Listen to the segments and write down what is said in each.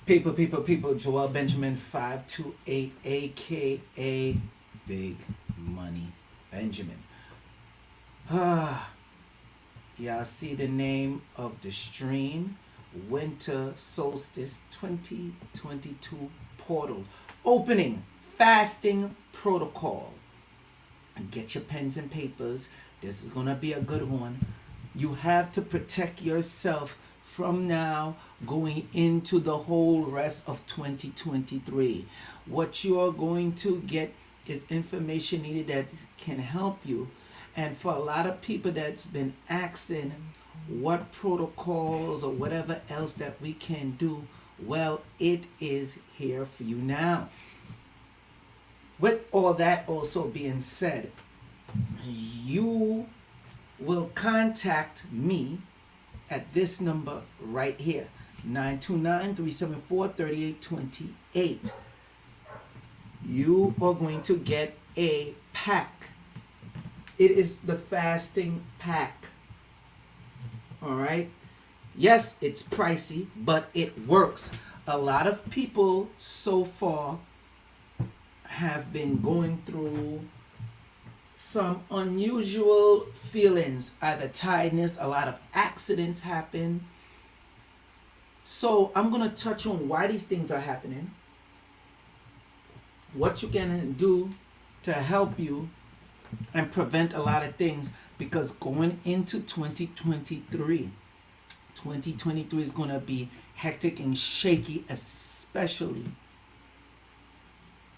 People, Joel Benjamin 528, aka Big Money Benjamin. Y'all see the name of the stream? Winter Solstice 2022 portal. Opening fasting protocol. Get your pens and papers. This is going to be a good one. You have to protect yourself from now going into the whole rest of 2023. What you are going to get is information needed that can help you. And for a lot of people that's been asking what protocols or whatever else that we can do, well, it is here for you now. With all that also being said, you will contact me at this number right here, 929-374-3828. You are going to get a pack. It is the fasting pack. All right. Yes, it's pricey, but it works. A lot of people so far have been going through some unusual feelings, either tiredness, a lot of accidents happen. So I'm going to touch on why these things are happening, what you can do to help you and prevent a lot of things, because going into 2023 is going to be hectic and shaky, especially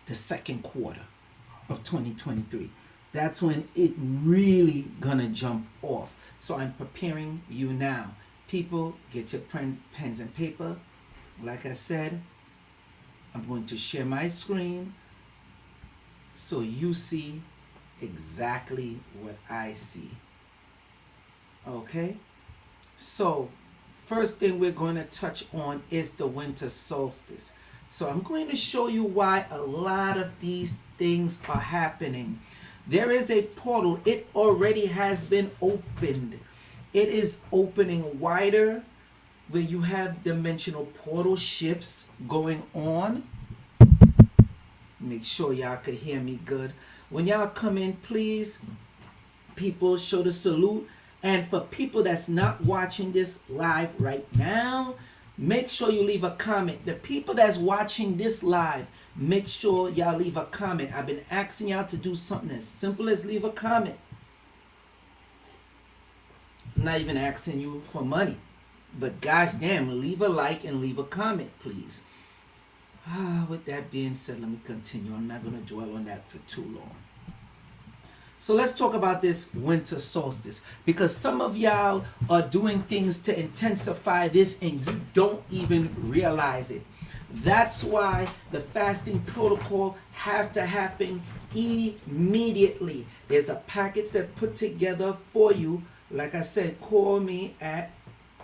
the second quarter of 2023. That's when it really gonna jump off. So I'm preparing you now. People, get your pens and paper. Like I said, I'm going to share my screen so you see exactly what I see. Okay? So, first thing we're going to touch on is the winter solstice. So I'm going to show you why a lot of these things are happening. There is a portal. It already has been opened. It is opening wider, where you have dimensional portal shifts going on. Make sure y'all could hear me good. When y'all come in, please, people, show the salute. And for people that's not watching this live right now, make sure you leave a comment. The people that's watching this live, make sure y'all leave a comment. I've been asking y'all to do something as simple as leave a comment. I'm not even asking you for money, but gosh damn, leave a like and leave a comment, please. With that being said, let me continue. I'm not going to dwell on that for too long. So let's talk about this winter solstice, because some of y'all are doing things to intensify this and you don't even realize it. That's why the fasting protocol have to happen immediately. There's a package that put together for you. Like I said, call me at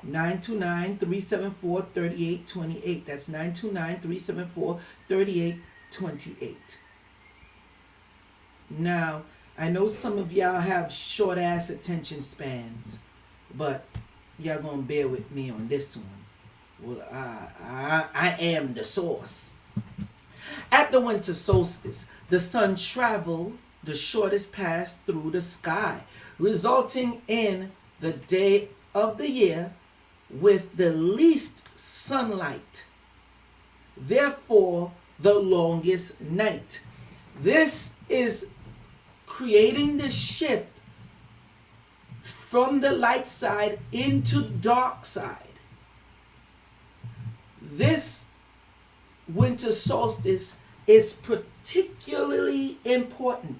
929-374-3828. That's 929-374-3828. Now, I know some of y'all have short ass attention spans, but y'all gonna bear with me on this one. Well, I am the source. At the winter solstice, the sun traveled the shortest path through the sky, resulting in the day of the year with the least sunlight, therefore the longest night. This is creating the shift from the light side into dark side. This winter solstice is particularly important.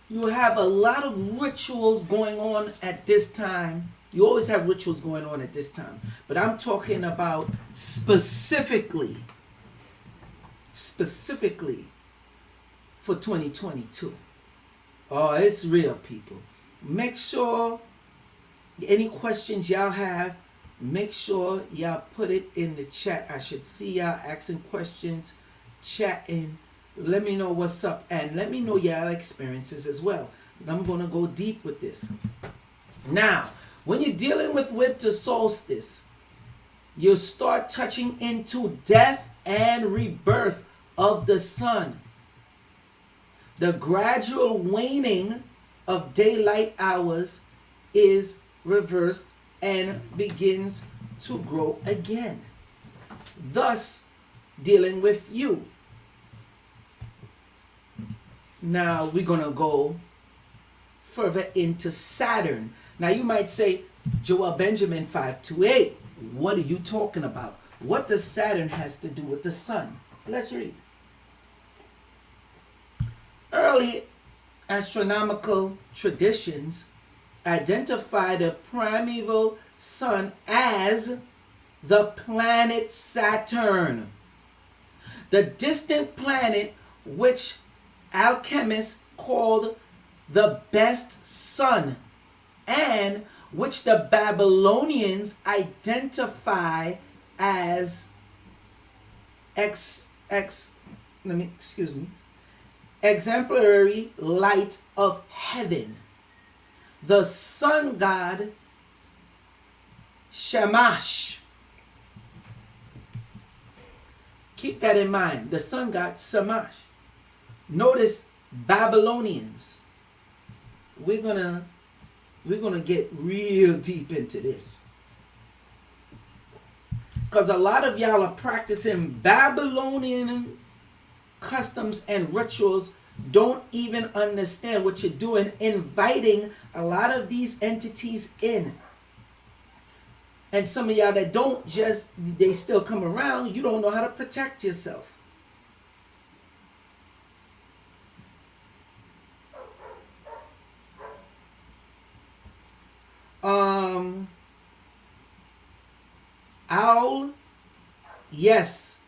You have a lot of rituals going on at this time. You always have rituals going on at this time. But I'm talking about specifically for 2022. Oh, it's real, people. Make sure any questions y'all have, make sure y'all put it in the chat. I should see y'all asking questions, chatting. Let me know what's up, and let me know y'all experiences as well. I'm going to go deep with this. Now, when you're dealing with winter solstice, You start touching into death and rebirth of the sun. The gradual waning of daylight hours is reversed and begins to grow again, thus dealing with you. Now we're going to go further into Saturn. Now you might say, Joel Benjamin 528, what are you talking about? What does Saturn has to do with the sun? Let's read. Early astronomical traditions identify the primeval sun as the planet Saturn, the distant planet which alchemists called the best sun, and which the Babylonians identify as exemplary light of heaven. The sun god Shamash. Keep that in mind. The sun god Shamash. Notice Babylonians. We're gonna get real deep into this, because a lot of y'all are practicing Babylonian customs and rituals, don't even understand what you're doing, inviting a lot of these entities in. And some of y'all that don't, just they still come around, you don't know how to protect yourself. Owl, yes,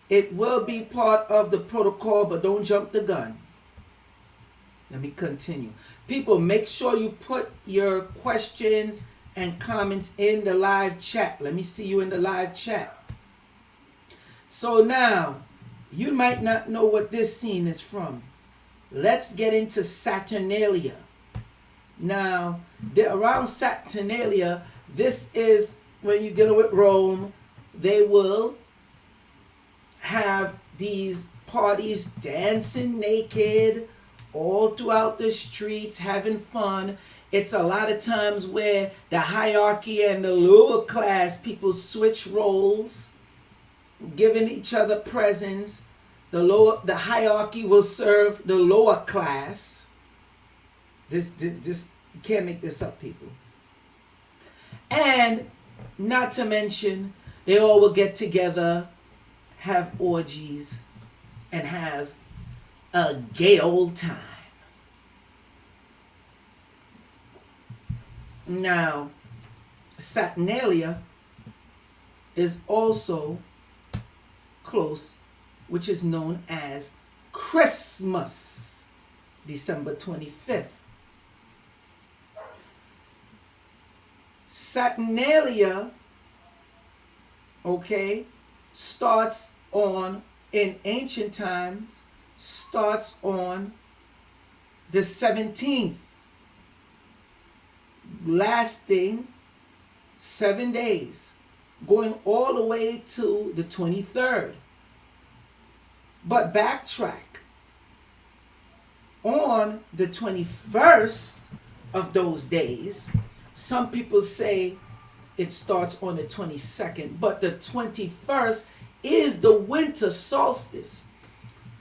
it will be part of the protocol, but don't jump the gun. Let me continue. People, make sure you put your questions and comments in the live chat. Let me see you in the live chat. So now, you might not know what this scene is from. Let's get into Saturnalia. Now, around Saturnalia, this is when you're dealing with Rome. They will have these parties, dancing naked all throughout the streets, having fun. It's a lot of times where the hierarchy and the lower class people switch roles, giving each other presents. The hierarchy will serve the lower class. This you can't make this up, people. And not to mention, they all will get together, have orgies, and have a gay old time. Now, Saturnalia is also close, which is known as Christmas, December 25th. Saturnalia, starts on, in ancient times, starts on the 17th, lasting 7 days, going all the way to the 23rd. But backtrack. On the 21st of those days, some people say it starts on the 22nd, but the 21st is the winter solstice.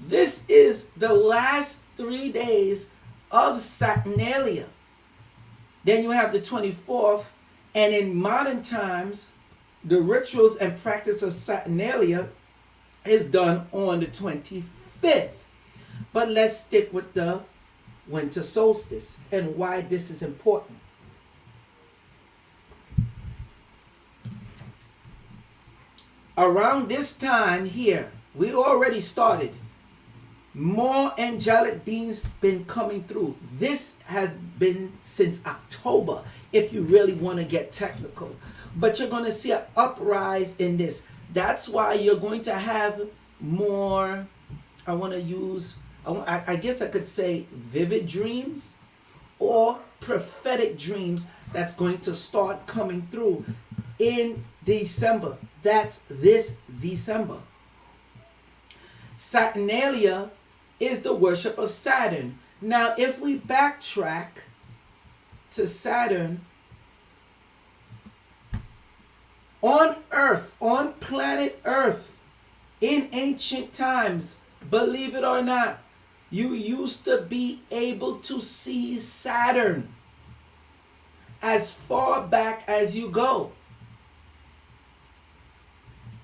This is the last 3 days of Saturnalia. Then you have the 24th, and in modern times, the rituals and practice of Saturnalia is done on the 25th. But let's stick with the winter solstice and why this is important. Around this time here, we already started. More angelic beings been coming through. This has been since October, if you really want to get technical. But you're going to see an uprise in this. That's why you're going to have more, I guess I could say vivid dreams or prophetic dreams that's going to start coming through. in December. That's this December. Saturnalia is the worship of Saturn. Now, if we backtrack to Saturn, on Earth, on planet Earth, in ancient times, believe it or not, you used to be able to see Saturn as far back as you go.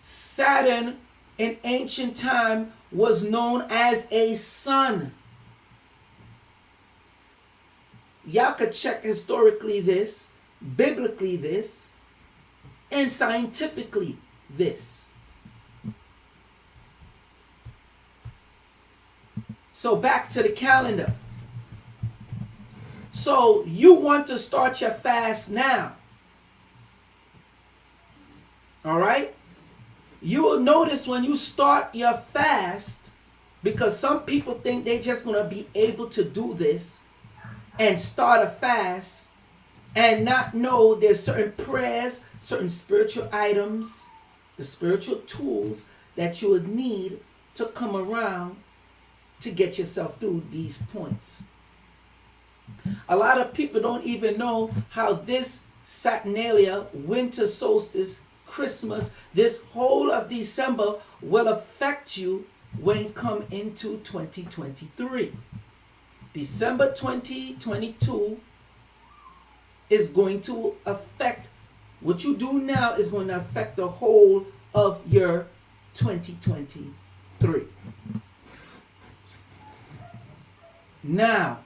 Saturn in ancient time was known as a sun. Y'all could check historically this, biblically this, and scientifically this. So back to the calendar. So you want to start your fast now. All right? You will notice when you start your fast, because some people think they're just going to be able to do this and start a fast and not know there's certain prayers, certain spiritual items, the spiritual tools that you would need to come around to get yourself through these points. A lot of people don't even know how this Saturnalia, winter solstice, Christmas, this whole of December will affect you when you come into 2023. December 2022 is going to affect, what you do now is going to affect the whole of your 2023. Now,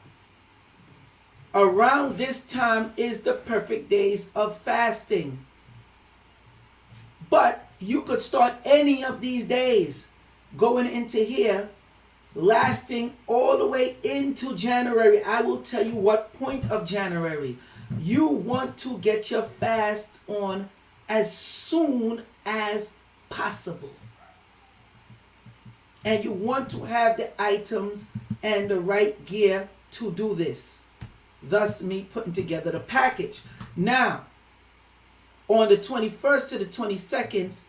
around this time is the perfect days of fasting. But you could start any of these days going into here, lasting all the way into January. I will tell you what point of January. You want to get your fast on as soon as possible. And you want to have the items and the right gear to do this. Thus me putting together the package. Now, on the 21st to the 22nd,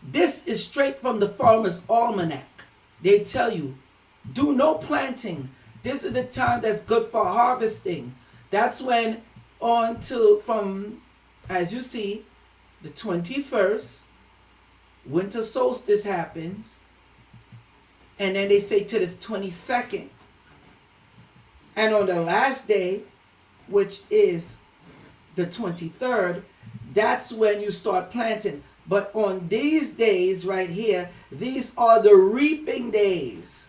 this is straight from the Farmer's Almanac. They tell you, do no planting. This is the time that's good for harvesting. That's when on to, from, as you see, the 21st, winter solstice happens. And then they say to this 22nd. And on the last day, which is the 23rd, that's when you start planting. But on these days right here, these are the reaping days.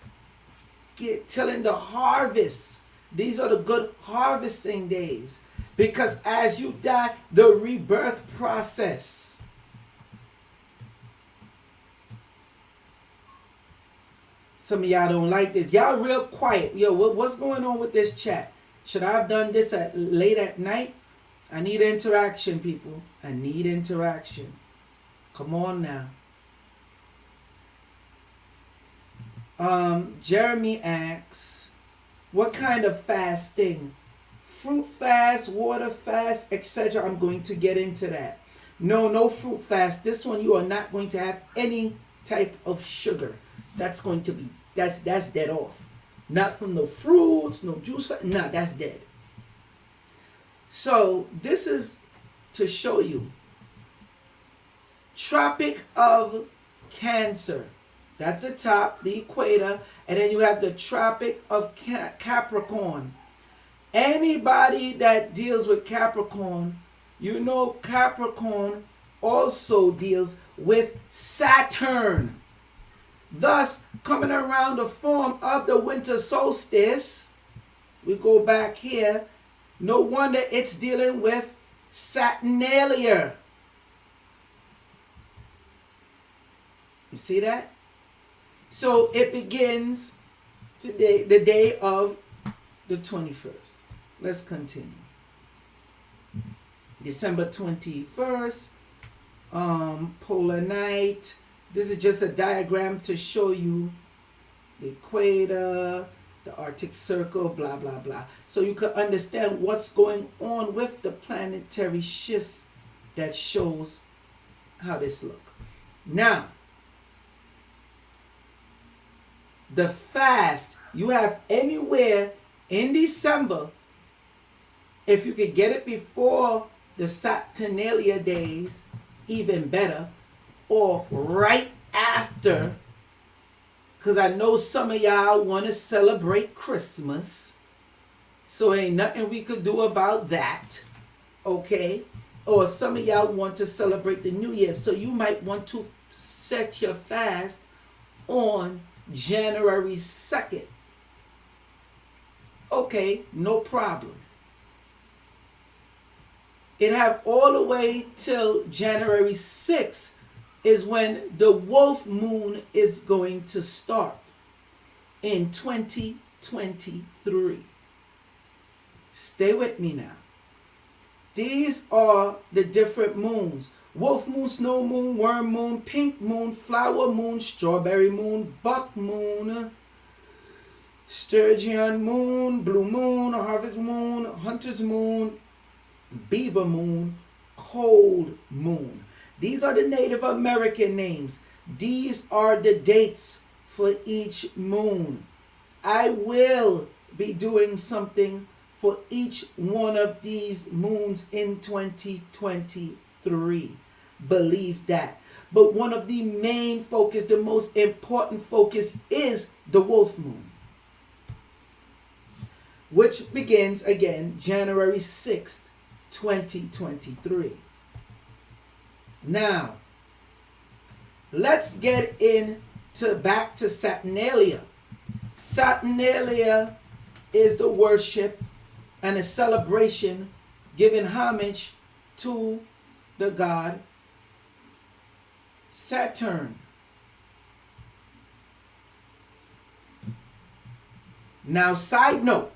Tilling the harvest. These are the good harvesting days. Because as you die, the rebirth process. Some of y'all don't like this. Y'all real quiet. Yo, what's going on with this chat? Should I have done this late at night? I need interaction, people. I need interaction. Come on now. Jeremy asks, what kind of fasting? Fruit fast, water fast, etc. I'm going to get into that. No fruit fast. This one you are not going to have any type of sugar. That's going to be, that's dead off. Not from the fruits, no juice. No, that's dead. So this is to show you. Tropic of Cancer. That's the top, the equator. And then you have the Tropic of Capricorn. Anybody that deals with Capricorn, you know Capricorn also deals with Saturn. Thus, coming around the form of the winter solstice, we go back here, no wonder it's dealing with Saturnalia. You see that? So it begins today, the day of the 21st. Let's continue. December 21st, polar night. This is just a diagram to show you the equator, the Arctic Circle, blah, blah, blah. So you can understand what's going on with the planetary shifts that shows how this look. Now, the fast you have anywhere in December, if you could get it before the Saturnalia days, even better, or right after, because I know some of y'all want to celebrate Christmas, so ain't nothing we could do about that, okay? Or some of y'all want to celebrate the New Year, so you might want to set your fast on January 2nd. Okay, no problem. It have all the way till January 6th is when the wolf moon is going to start in 2023. Stay with me now. These are the different moons. Wolf moon, snow moon, worm moon, pink moon, flower moon, strawberry moon, buck moon, sturgeon moon, blue moon, harvest moon, hunter's moon, beaver moon, cold moon. These are the Native American names. These are the dates for each moon. I will be doing something for each one of these moons in 2023. Believe that. But one of the main focus, the most important focus, is the wolf moon, which begins again January 6th, 2023. Now, let's get into back to Saturnalia. Saturnalia is the worship and a celebration giving homage to the god Saturn. Now, side note,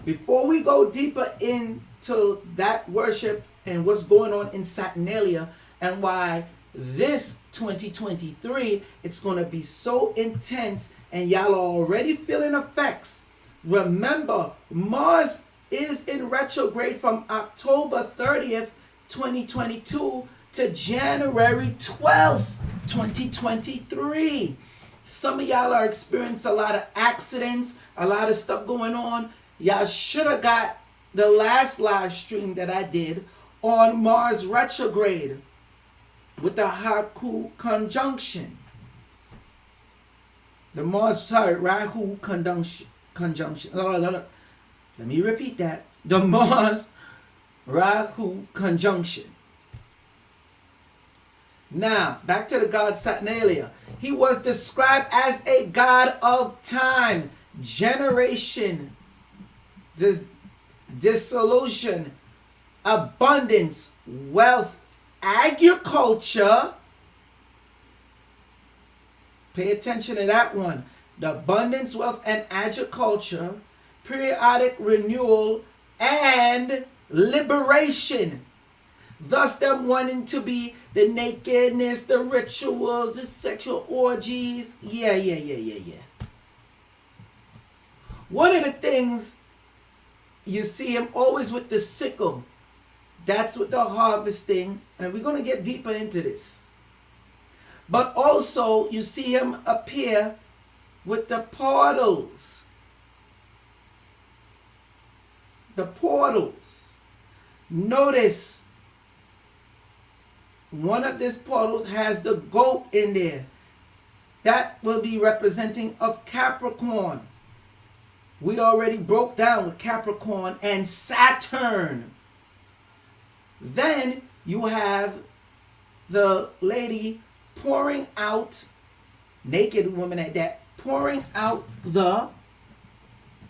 before we go deeper into that worship and what's going on in Saturnalia and why this 2023 it's going to be so intense and y'all are already feeling effects. Remember, Mars is in retrograde from October 30th, 2022 to January 12th, 2023. Some of y'all are experiencing a lot of accidents, a lot of stuff going on. Y'all should have got the last live stream that I did on Mars retrograde with the Rahu conjunction. The Mars, Rahu conjunction. Let me repeat that. The Mars Rahu conjunction. Now, back to the god Saturnalia. He was described as a god of time, generation, dissolution, abundance, wealth, agriculture. Pay attention to that one. The abundance, wealth, and agriculture, periodic renewal, and liberation. Thus, them wanting to be the nakedness, the rituals, the sexual orgies. Yeah. One of the things you see him always with the sickle. That's with the harvesting. And we're going to get deeper into this. But also, you see him appear with the portals. The portals. Notice, one of these portals has the goat in there. That will be representing of Capricorn. We already broke down with Capricorn and Saturn. Then you have the lady pouring out, naked woman at that, pouring out the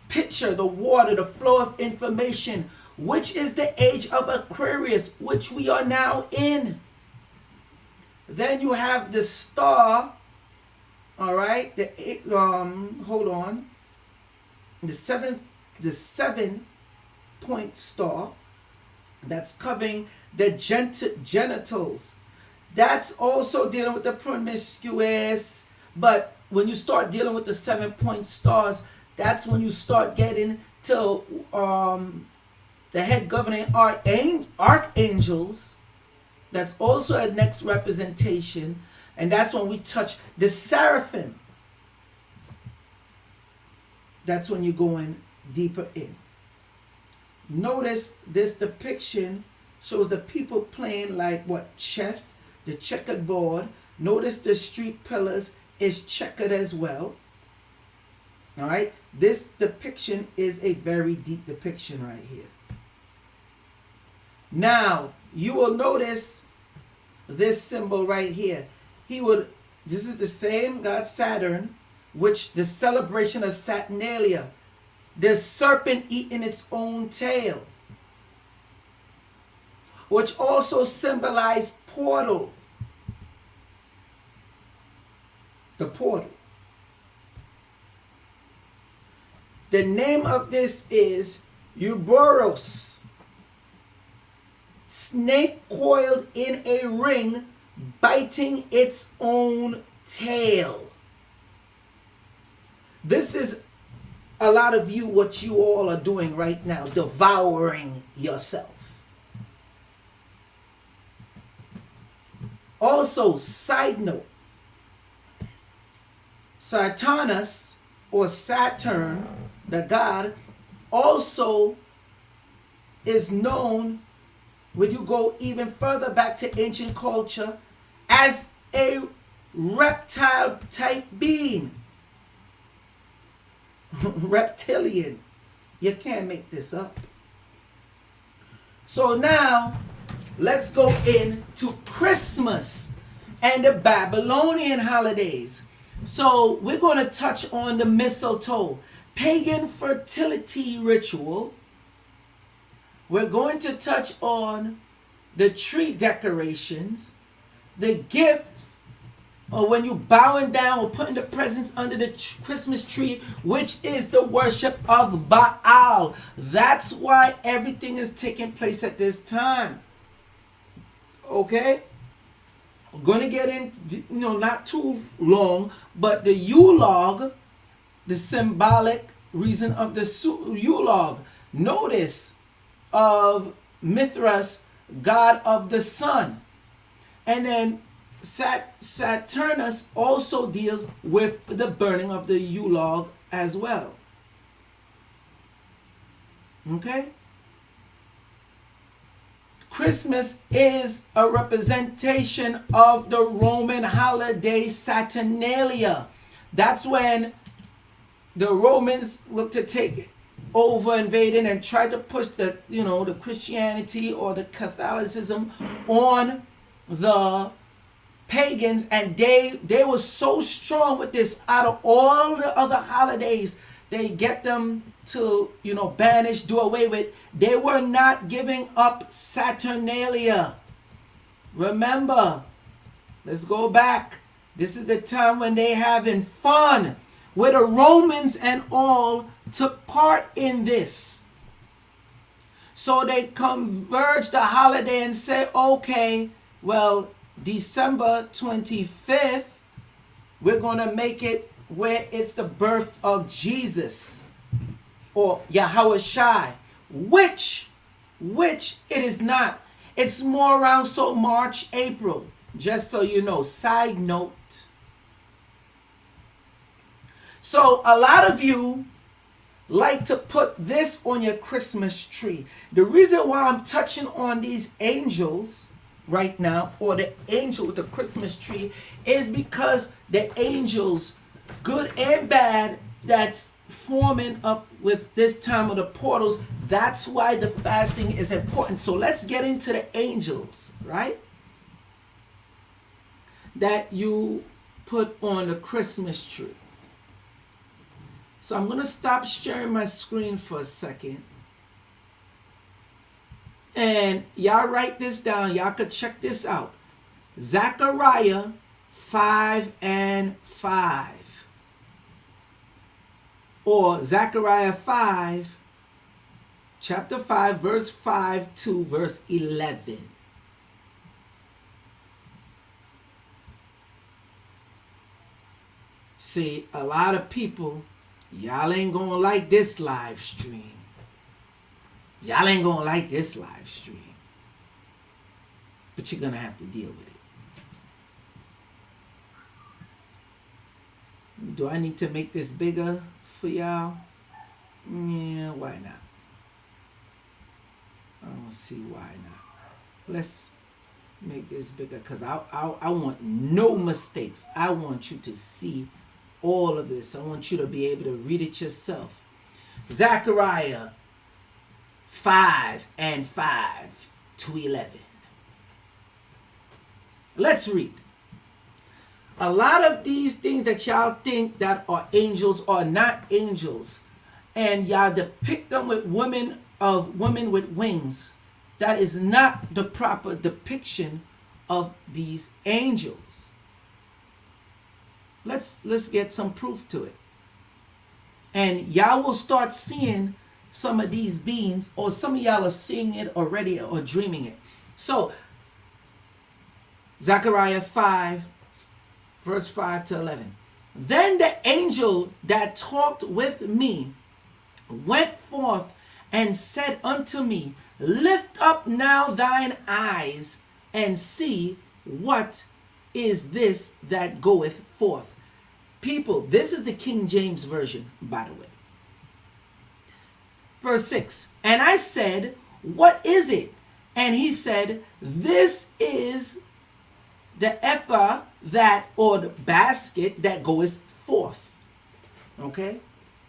pitcher, the water, the flow of information, which is the age of Aquarius, which we are now in. Then you have the star, all right, hold on, the 7-point star that's covering the genitals. That's also dealing with the promiscuous. But when you start dealing with the 7-point stars, that's when you start getting to the head governing archangels. That's also a next representation. And that's when we touch the seraphim. That's when you're going deeper in. Notice this depiction shows the people playing like what? Chess, the checkered board. Notice the street pillars is checkered as well. All right. This depiction is a very deep depiction right here. Now, you will notice this symbol right here. This is the same god Saturn, which the celebration of Saturnalia. The serpent eating its own tail, which also symbolized portal. The portal. The name of this is Ouroboros. Snake coiled in a ring, biting its own tail. This is a lot of you, what you all are doing right now, devouring yourself. Also, side note, Saturnus or Saturn, the god, also is known, when you go even further back to ancient culture, as a reptile type being. Reptilian. You can't make this up. So now, let's go into Christmas and the Babylonian holidays. So we're going to touch on the mistletoe, pagan fertility ritual. We're going to touch on the tree decorations, the gifts, or when you bowing down or putting the presents under the Christmas tree, which is the worship of Baal. That's why everything is taking place at this time. Okay? We're going to get into, not too long, but the Yule-log, the symbolic reason of the Yule-log. Notice of Mithras, god of the sun. And then Saturnus also deals with the burning of the Yule-log as well. Okay? Christmas is a representation of the Roman holiday Saturnalia. That's when the Romans looked to take over, invading, and tried to push the Christianity or the Catholicism on the pagans, and they were so strong with this. Out of all the other holidays they get them to banish, do away with, they were not giving up Saturnalia. Remember, let's go back. This is the time when they having fun, where the Romans and all took part in this. So they converge the holiday and say, okay, well, December 25th, we're going to make it where it's the birth of Jesus, or Yahweh Shai, which it is not. It's more around March, April, just so you know. Side note. So a lot of you like to put this on your Christmas tree. The reason why I'm touching on these angels right now, or the angel with the Christmas tree, is because the angels, good and bad, that's forming up with this time of the portals, that's why the fasting is important. So let's get into the angels, right? That you put on the Christmas tree. So I'm going to stop sharing my screen for a second. And y'all write this down. Y'all could check this out. Zechariah 5:5. Or Zechariah 5, chapter 5, verse 5 to verse 11. See, a lot of people, y'all ain't gonna like this live stream. Y'all ain't gonna like this live stream, but you're gonna have to deal with it. Do I need to make this bigger for y'all? Yeah, why not? I don't see why not. Let's make this bigger because I want no mistakes. I want you to see all of this. I want you to be able to read it yourself. Zechariah 5 and 5 to 11. Let's read. A lot of these things that y'all think that are angels are not angels, and y'all depict them with women with wings. That is not the proper depiction of these angels. Let's get some proof to it. And y'all will start seeing some of these beings, or some of y'all are seeing it already or dreaming it. So, Zechariah 5, verse 5 to 11. Then the angel that talked with me went forth and said unto me, Lift up now thine eyes and see what is this that goeth forth. People, this is the King James Version, by the way. Verse 6. And I said, What is it? And he said, This is the ephah that, or the basket that goeth forth. Okay?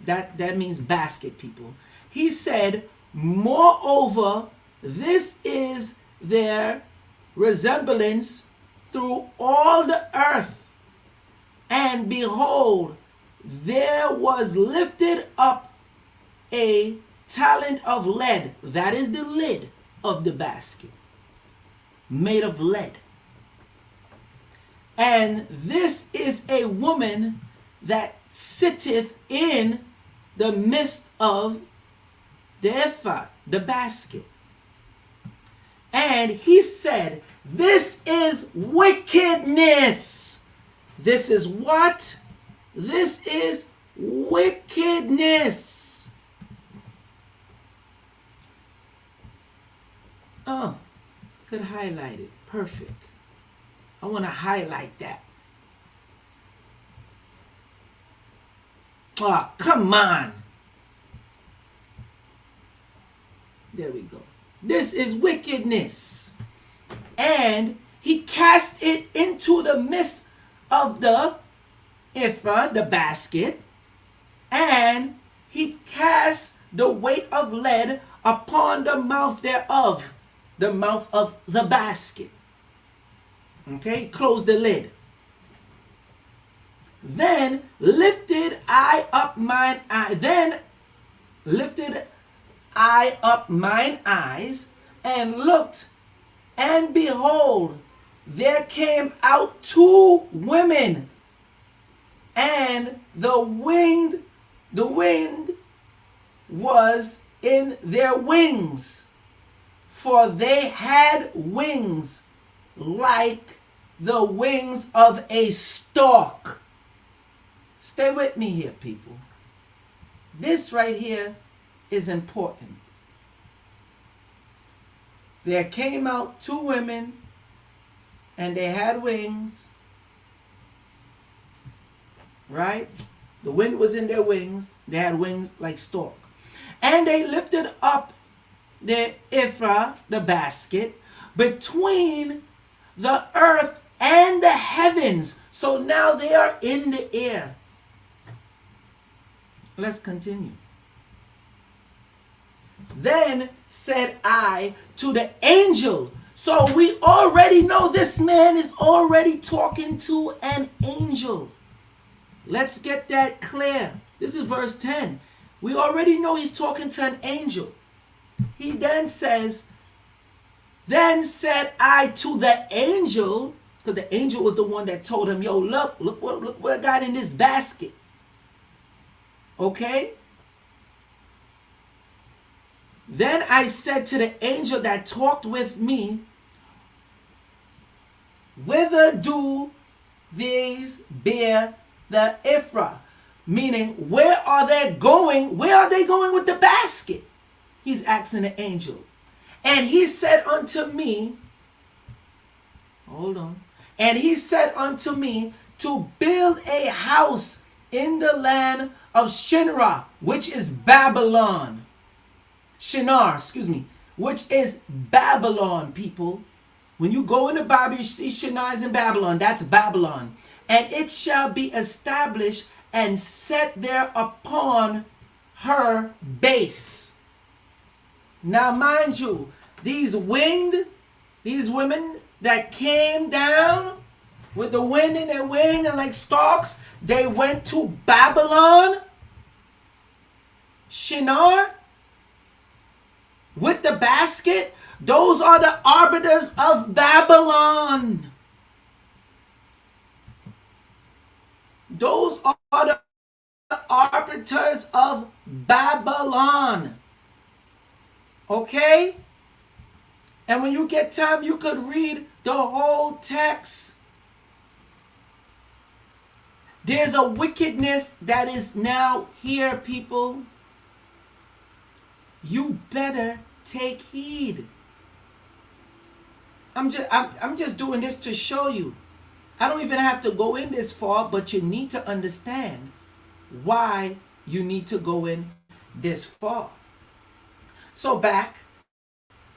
That means basket, people. He said, Moreover, this is their resemblance through all the earth. And behold, there was lifted up a talent of lead. That is the lid of the basket, made of lead. And this is a woman that sitteth in the midst of the ephah, the basket. And he said, This is wickedness. This is what? This is wickedness. Oh, I could highlight it. Perfect. I want to highlight that. Oh, come on. There we go. This is wickedness. And he cast it into the midst of the ephah, the basket, and he cast the weight of lead upon the mouth thereof, the mouth of the basket. Okay, close the lid. Then lifted I up mine eyes and looked, and behold, there came out two women, and the wind was in their wings, for they had wings like the wings of a stork. Stay with me here, people. This right here is important. There came out two women, and they had wings, right? The wind was in their wings. They had wings like stork. And they lifted up the ephah, the basket, between the earth and the heavens. So now they are in the air. Let's continue. Then said I to the angel. So we already know this man is already talking to an angel. Let's get that clear. This is verse 10. We already know he's talking to an angel. He then says, Then said I to the angel, because the angel was the one that told him, Yo, look what I got in this basket. Okay? Then I said to the angel that talked with me, Whither do these bear the ephah? Meaning, where are they going? Where are they going with the basket? He's asking the angel. And he said unto me, hold on. And he said unto me to build a house in the land of Shinar, which is Babylon. Shinar, excuse me, which is Babylon, people. When you go in the Bible, you see Shinar is in Babylon. That's Babylon. And it shall be established and set there upon her base. Now, mind you, these women that came down with the wind in their wing and like stalks, they went to Babylon, Shinar, with the basket. Those are the arbiters of Babylon. Those are the arbiters of Babylon. Okay? And when you get time, you could read the whole text. There's a wickedness that is now here, people. You better take heed. I'm just doing this to show you. I don't even have to go in this far, but you need to understand why you need to go in this far. So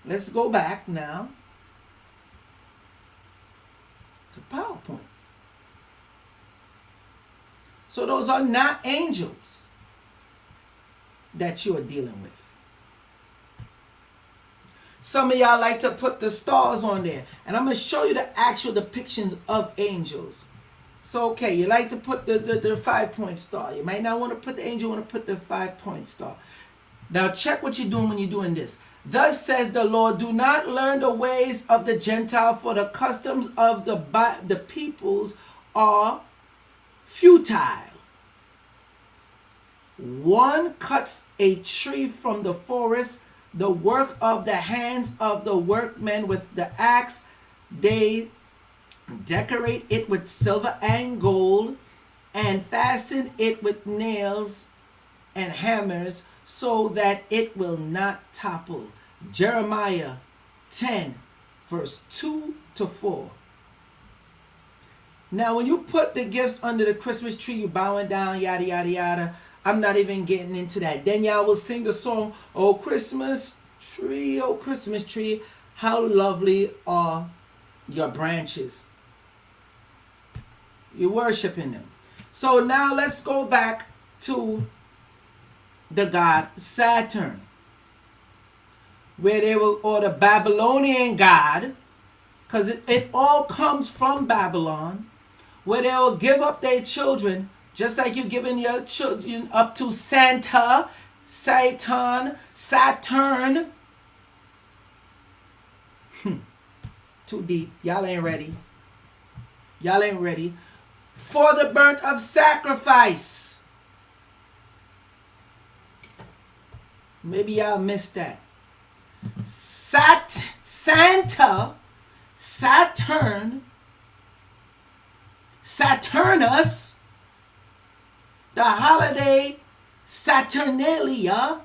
let's go back now to PowerPoint. So those are not angels that you are dealing with. Some of y'all like to put the stars on there. And I'm going to show you the actual depictions of angels. So, okay, you like to put the 5-point star. You might not want to put the angel, you want to put the 5-point star. Now, check what you're doing when you're doing this. Thus says the Lord, do not learn the ways of the Gentile, for the customs of the peoples are futile. One cuts a tree from the forest, the work of the hands of the workmen with the axe. They decorate it with silver and gold, and fasten it with nails and hammers, so that it will not topple. Jeremiah 10, verse 2 to 4. Now, when you put the gifts under the Christmas tree, you bowing down, yada, yada, yada. I'm not even getting into that. Then y'all will sing the song, oh Christmas tree, how lovely are your branches. You're worshiping them. So now let's go back to the god Saturn, where they will, or the Babylonian god, because it all comes from Babylon, where they will give up their children, just like you're giving your children up to Santa, Satan, Saturn. Too deep. Y'all ain't ready. Y'all ain't ready. For the burnt of sacrifice. Maybe y'all missed that. Santa, Saturn, Saturnus, the holiday Saturnalia,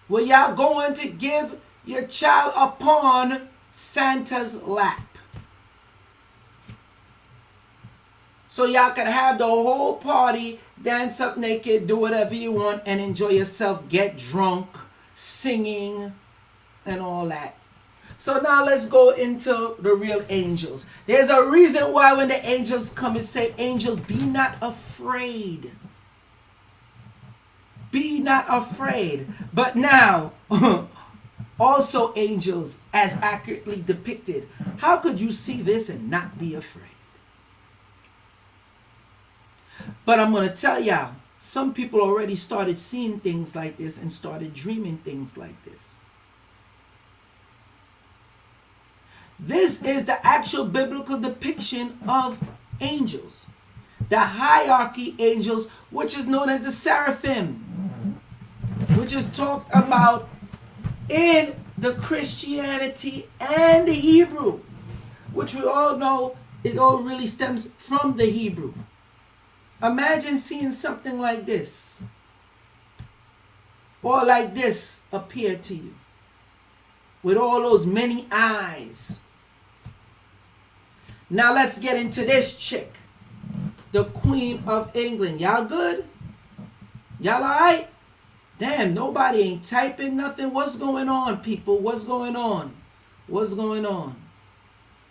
where y'all going to give your child upon Santa's lap. So y'all can have the whole party, dance up naked, do whatever you want, and enjoy yourself, get drunk, singing, and all that. So now let's go into the real angels. There's a reason why when the angels come and say, angels, be not afraid. Be not afraid. But now, also angels as accurately depicted. How could you see this and not be afraid? But I'm going to tell y'all, some people already started seeing things like this and started dreaming things like this. This is the actual biblical depiction of angels. The hierarchy angels, which is known as the seraphim, which is talked about in the Christianity and the Hebrew, which we all know it all really stems from the Hebrew. Imagine seeing something like this. or like this appear to you, with all those many eyes. Now let's get into this chick, the Queen of England. Y'all good? Y'all alright? Damn, nobody ain't typing nothing. What's going on, people? What's going on? What's going on?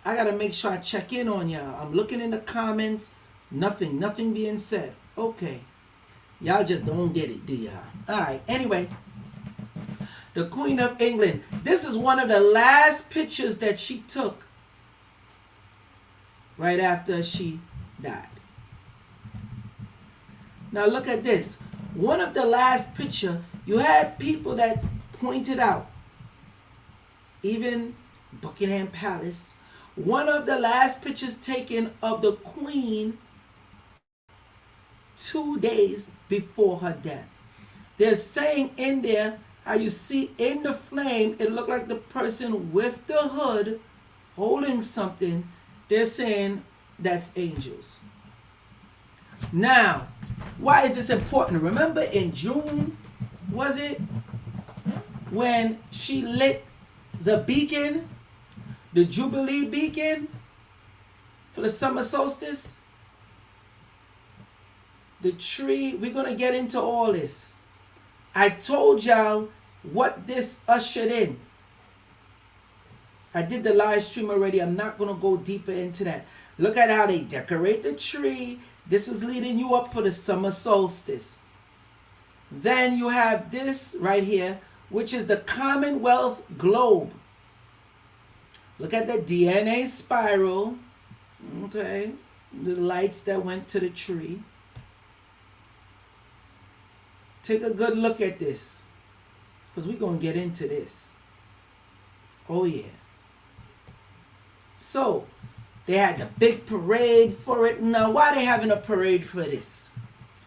I gotta make sure I check in on y'all. I'm looking in the comments. Nothing being said. Okay. Y'all just don't get it, do y'all? Alright, anyway. The Queen of England. This is one of the last pictures that she took right after she died. Now look at this. One of the last picture, you had people that pointed out, even Buckingham Palace, one of the last pictures taken of the Queen 2 days before her death. They're saying in there, how you see in the flame, it looked like the person with the hood holding something. They're saying that's angels. Now, why is this important? Remember in June, was it, when she lit the beacon, the Jubilee beacon for the summer solstice? The tree, we're going to get into all this. I told y'all what this ushered in. I did the live stream already. I'm not going to go deeper into that. Look at how they decorate the tree. This is leading you up for the summer solstice. Then you have this right here, which is the Commonwealth globe. Look at the DNA spiral. Okay. The lights that went to the tree. Take a good look at this, because we're going to get into this. Oh, yeah. So, they had the big parade for it. Now, why are they having a parade for this?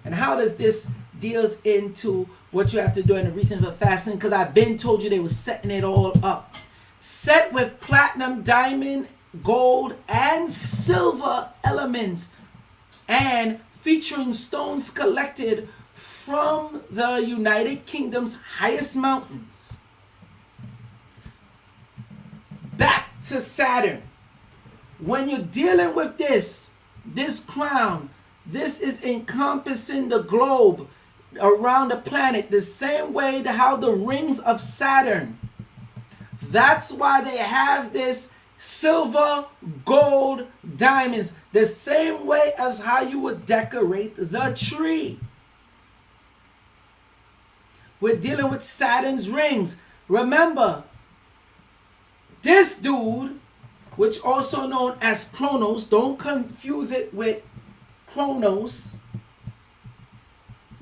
And how does this deals into what you have to do in the reason for fasting? Because I've been told you they were setting it all up. Set with platinum, diamond, gold, and silver elements. And featuring stones collected from the United Kingdom's highest mountains. Back to Saturn. When you're dealing with this crown, this is encompassing the globe around the planet the same way how the rings of Saturn. That's why they have this silver, gold, diamonds, the same way as how you would decorate the tree. We're dealing with Saturn's rings. Remember, this dude, which also known as Kronos, don't confuse it with Kronos,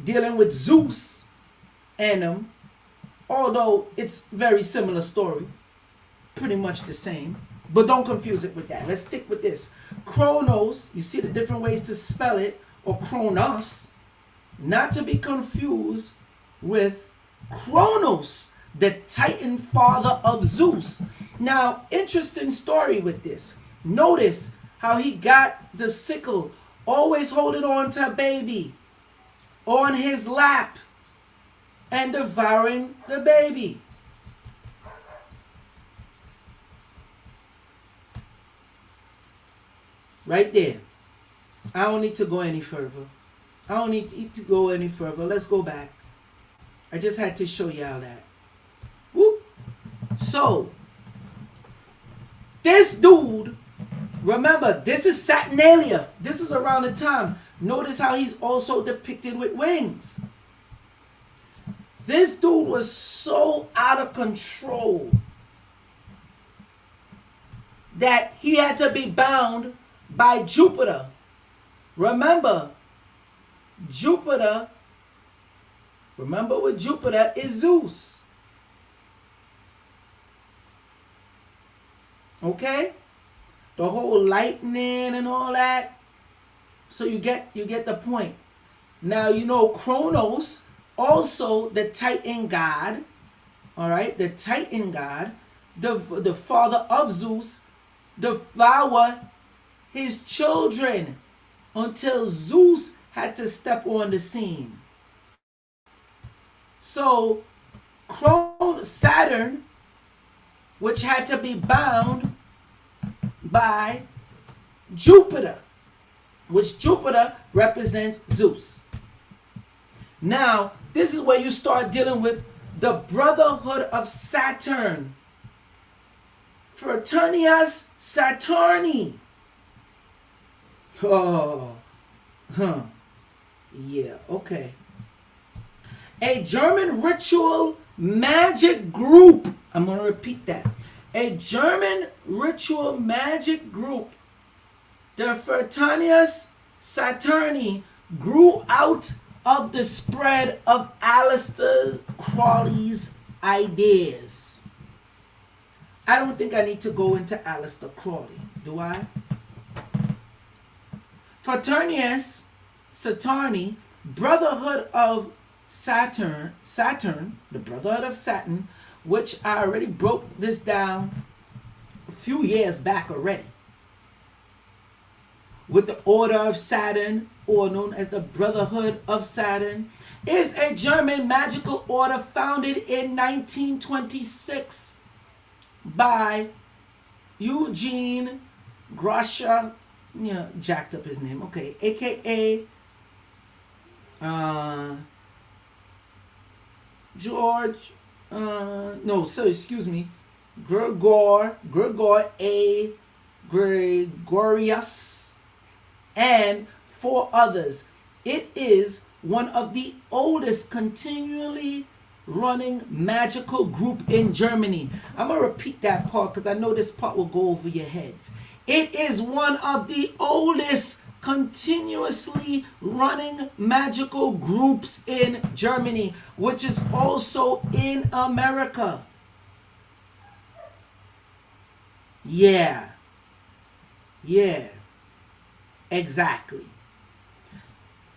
dealing with Zeus and him, although it's very similar story, pretty much the same, but don't confuse it with that. Let's stick with this. Kronos, you see the different ways to spell it, or Kronos, not to be confused with Kronos, the Titan father of Zeus. Now, interesting story with this. Notice how he got the sickle, always holding on to a baby on his lap and devouring the baby. Right there. I don't need to go any further. I don't need to go any further. Let's go back. I just had to show y'all that. Whoop. So, this dude, remember, this is Saturnalia. This is around the time. Notice how he's also depicted with wings. This dude was so out of control that he had to be bound by Jupiter. Remember, Jupiter, remember with Jupiter is Zeus. Okay? The whole lightning and all that. So you get the point. Now you know Kronos, also the Titan god. All right, the Titan god, the father of Zeus, devour his children until Zeus had to step on the scene. So Saturn, which had to be bound by Jupiter, which Jupiter represents Zeus. Now, this is where you start dealing with the Brotherhood of Saturn. Fraternitas Saturni. Oh, yeah, okay. A German ritual magic group. I'm going to repeat that. A German ritual magic group, the Fraternitas Saturni, grew out of the spread of Aleister Crowley's ideas. I don't think I need to go into Aleister Crowley, do I? Fraternitas Saturni, Brotherhood of Saturn, the Brotherhood of Saturn, which I already broke this down a few years back already. With the Order of Saturn, or known as the Brotherhood of Saturn, is a German magical order founded in 1926 by Eugene Grasha, jacked up his name, okay, aka George, excuse me, Gregor A. Gregorius, and 4 others. It is one of the oldest continually running magical group in Germany. I'm going to repeat that part because I know this part will go over your heads. It is one of the oldest continuously running magical groups in Germany, which is also in America. Yeah, exactly.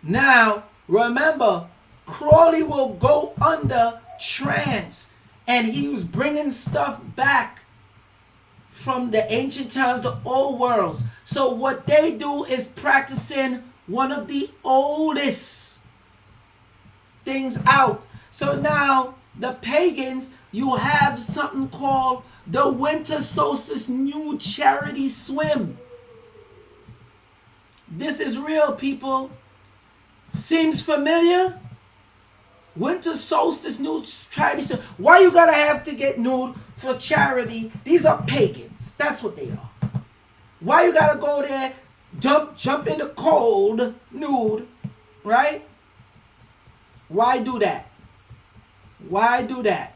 Now, remember, Crowley will go under trance, and he was bringing stuff back from the ancient times, the old worlds. So what they do is practicing one of the oldest things out. So now the pagans, you have something called the Winter Solstice New Charity Swim. This is real, people. Seems familiar? Winter Solstice New Charity Swim. Why you gotta have to get nude for charity? These are pagans. That's what they are. Why you gotta go there, jump in the cold, nude, right? Why do that? Why do that?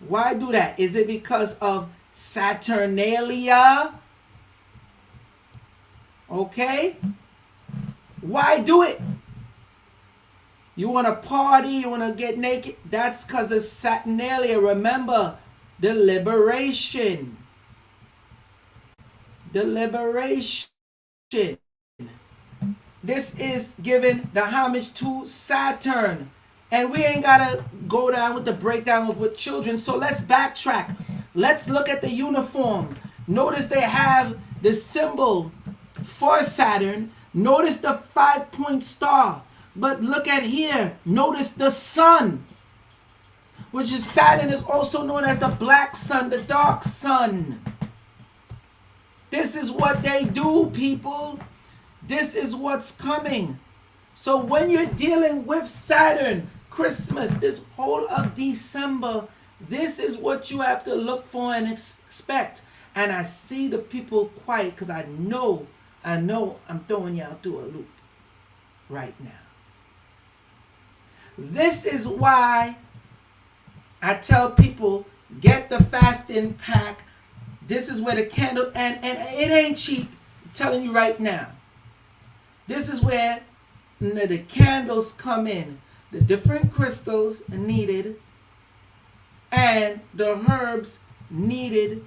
Why do that? Is it because of Saturnalia? Okay? Why do it? You want to party? You want to get naked? That's because of Saturnalia. Remember, the liberation. The liberation. This is giving the homage to Saturn. And we ain't got to go down with the breakdown with children. So let's backtrack. Let's look at the uniform. Notice they have the symbol for Saturn. Notice the 5-point star. But look at here. Notice the sun, which is Saturn, is also known as the black sun, the dark sun. This is what they do, people. This is what's coming. So when you're dealing with Saturn, Christmas, this whole of December, this is what you have to look for and expect. And I see the people quiet because I know I'm throwing y'all through a loop right now. This is why I tell people, get the fasting pack. This is where the candle, and it ain't cheap, I'm telling you right now. This is where the candles come in. The different crystals needed and the herbs needed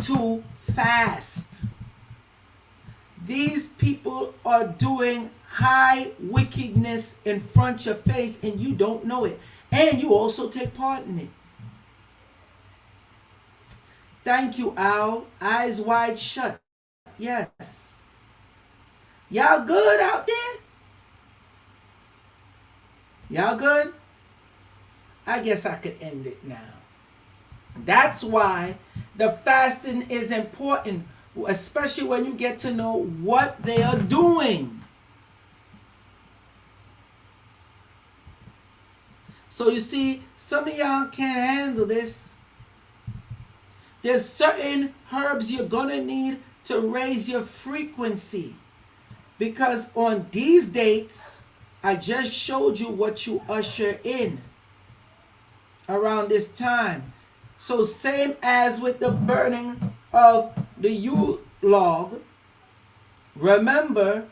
to fast. These people are doing high wickedness in front of your face and you don't know it. And you also take part in it. Thank you, Al. Eyes wide shut. Yes. Y'all good out there? Y'all good? I guess I could end it now. That's why the fasting is important, especially when you get to know what they are doing. So you see, some of y'all can't handle this. There's certain herbs you're gonna need to raise your frequency. Because on these dates, I just showed you what you usher in around this time. So same as with the burning of the Yule log, remember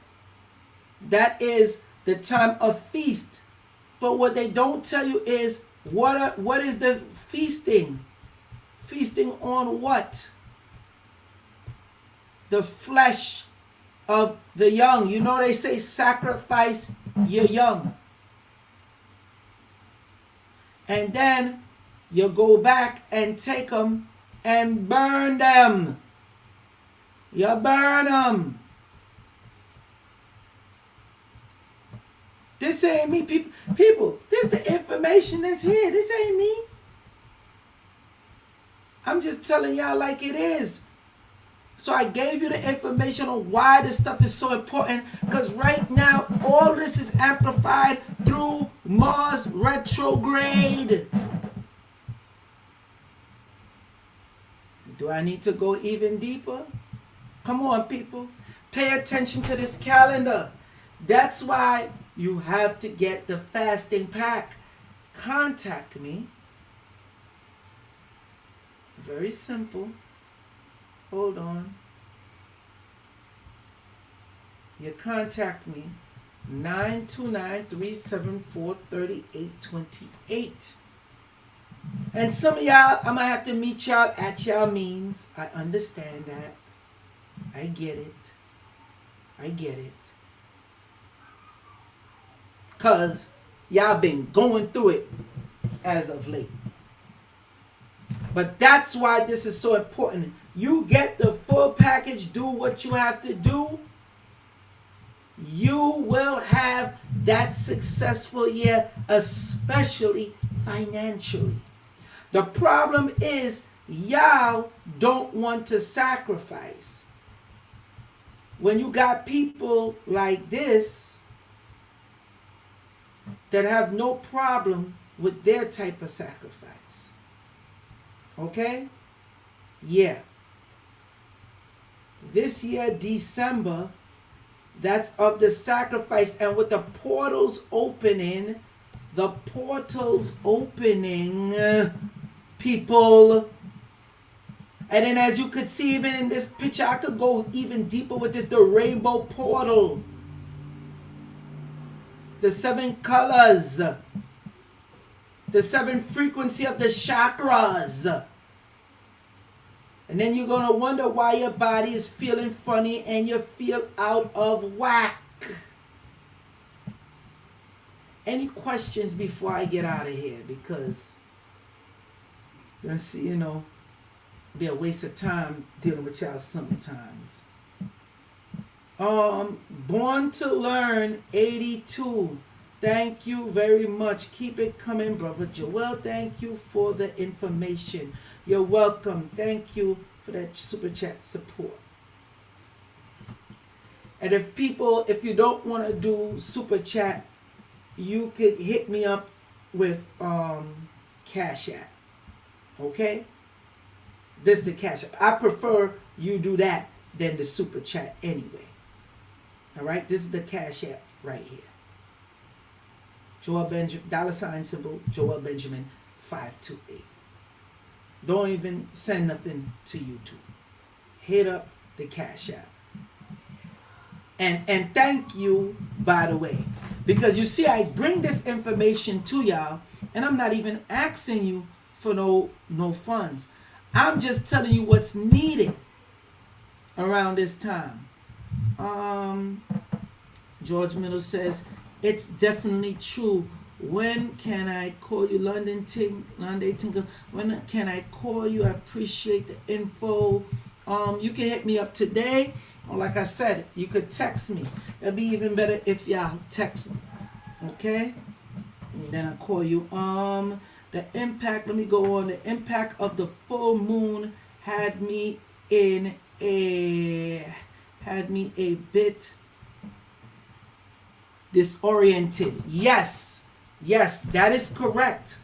that is the time of feast. But what they don't tell you is what is the feasting? Feasting on what? The flesh of the young. You know they say sacrifice your young. And then you go back and take them and burn them. You burn them. This ain't me, people. This is the information that's here. This ain't me. I'm just telling y'all like it is. So I gave you the information on why this stuff is so important. Because right now, all this is amplified through Mars retrograde. Do I need to go even deeper? Come on, people. Pay attention to this calendar. That's why you have to get the fasting pack. Contact me. Very simple. Hold on. You contact me 929-374-3828. And some of y'all, I'm gonna have to meet y'all at y'all means. I understand that. I get it. I get it. Cause y'all been going through it as of late. But that's why this is so important. You get the full package, do what you have to do. You will have that successful year, especially financially. The problem is y'all don't want to sacrifice. When you got people like this that have no problem with their type of sacrifice. Okay? Yeah. This year, December, that's of the sacrifice. And with the portals opening, people. And then as you could see, even in this picture, I could go even deeper with this, the rainbow portal. The 7 colors. The 7 frequency of the chakras. And then you're going to wonder why your body is feeling funny and you feel out of whack. Any questions before I get out of here? Because, let's see, be a waste of time dealing with y'all sometimes. Born to Learn 82. Thank you very much. Keep it coming, Brother Joel. Thank you for the information. You're welcome. Thank you for that super chat support. And if you don't want to do super chat, you could hit me up with Cash App. Okay? This is the Cash App. I prefer you do that than the super chat anyway. All right? This is the Cash App right here. Joel Benjamin, $ symbol, Joel Benjamin 528. Don't even send nothing to YouTube. Hit up the Cash App. And thank you, by the way. Because you see, I bring this information to y'all, and I'm not even asking you for no funds. I'm just telling you what's needed around this time. George Miller says, it's definitely true. When can I call you, London Tinker? When can I call you? I appreciate the info. You can hit me up today, or like I said, you could text me. It'll be even better if y'all text me. Okay? And then I call you. The impact, let me go on. The impact of the full moon had me in a bit disoriented. Yes, that is correct.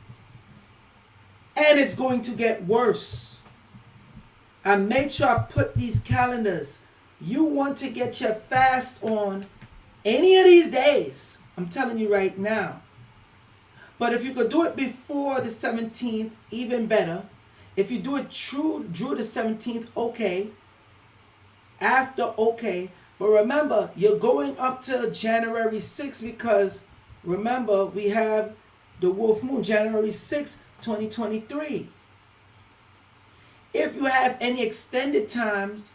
And it's going to get worse. I made sure I put these calendars. You want to get your fast on any of these days. I'm telling you right now. But if you could do it before the 17th, even better. If you do it through the 17th, okay. After, okay. But remember, you're going up to January 6th because, remember, we have the wolf moon, January 6th, 2023. If you have any extended times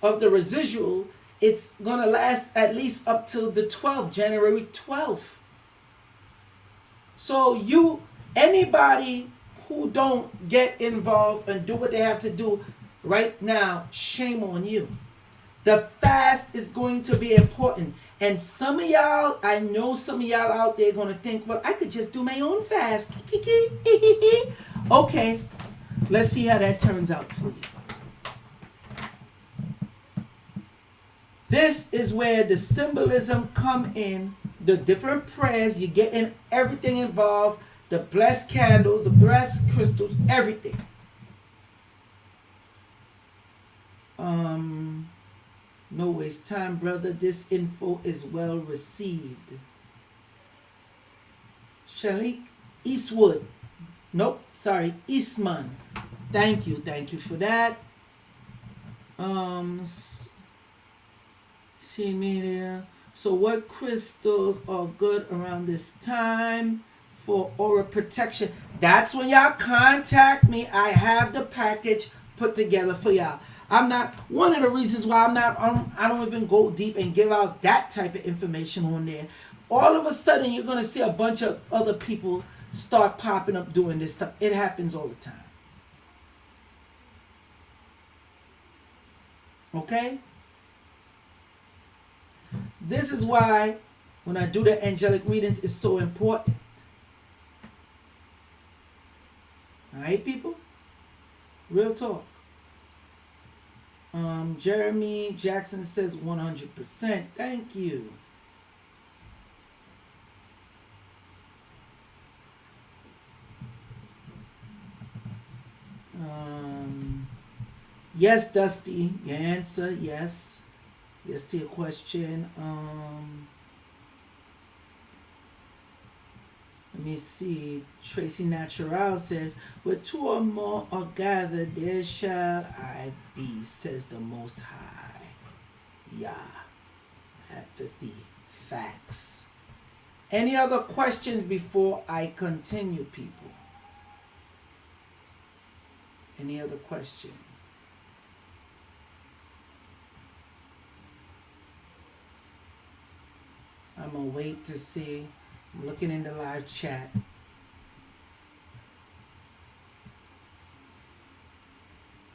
of the residual, it's going to last at least up till the 12th, January 12th. So anybody who don't get involved and do what they have to do right now, shame on you. The fast is going to be important. And some of y'all, I know some of y'all out there going to think, well, I could just do my own fast. Okay, let's see how that turns out for you. This is where the symbolism come in, the different prayers, you're getting everything involved, the blessed candles, the blessed crystals, everything. No waste time, brother. This info is well received. Shalik Eastwood. Nope, sorry, Eastman. Thank you for that. See media. So what crystals are good around this time for aura protection? That's when y'all contact me. I have the package put together for y'all. I'm not, one of the reasons why I don't even go deep and give out that type of information on there. All of a sudden, you're going to see a bunch of other people start popping up doing this stuff. It happens all the time. Okay? This is why when I do the angelic readings, it's so important. Alright, people? Real talk. Jeremy Jackson says 100%. Thank you. Yes, Dusty, your answer, yes. Yes to your question. Let me see. Tracy Natural says, where two or more are gathered, there shall I be, says the Most High. Yeah. Apathy. Facts. Any other questions before I continue, people? Any other question? I'm going to wait to see. I'm looking in the live chat.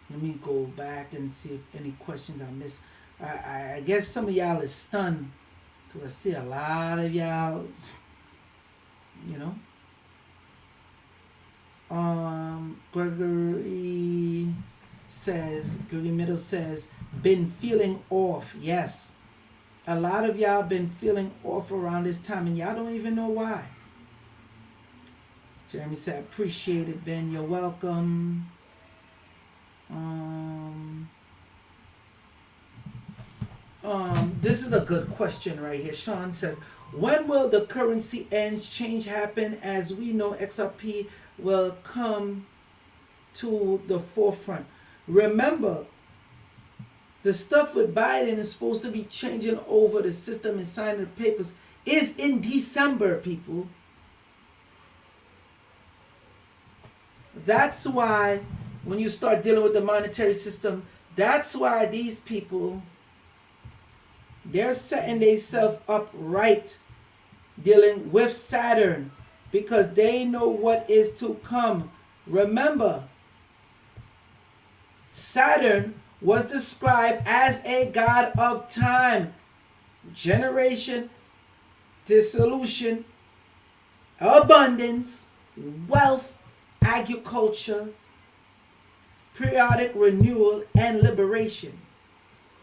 Let me go back and see if any questions I missed. I guess some of y'all is stunned because I see a lot of y'all, you know. Gregory Middle says, been feeling off. Yes. A lot of y'all been feeling off around this time and y'all don't even know why. Jeremy said, appreciate it, Ben. You're welcome. This is a good question right here. Sean says, when will the currency ends change happen? As we know, XRP will come to the forefront. Remember, the stuff with Biden is supposed to be changing over the system and signing the papers is in December, people. That's why when you start dealing with the monetary system, that's why these people, they're setting themselves up right dealing with Saturn because they know what is to come. Remember, Saturn was described as a god of time, generation, dissolution, abundance, wealth, agriculture, periodic renewal, and liberation.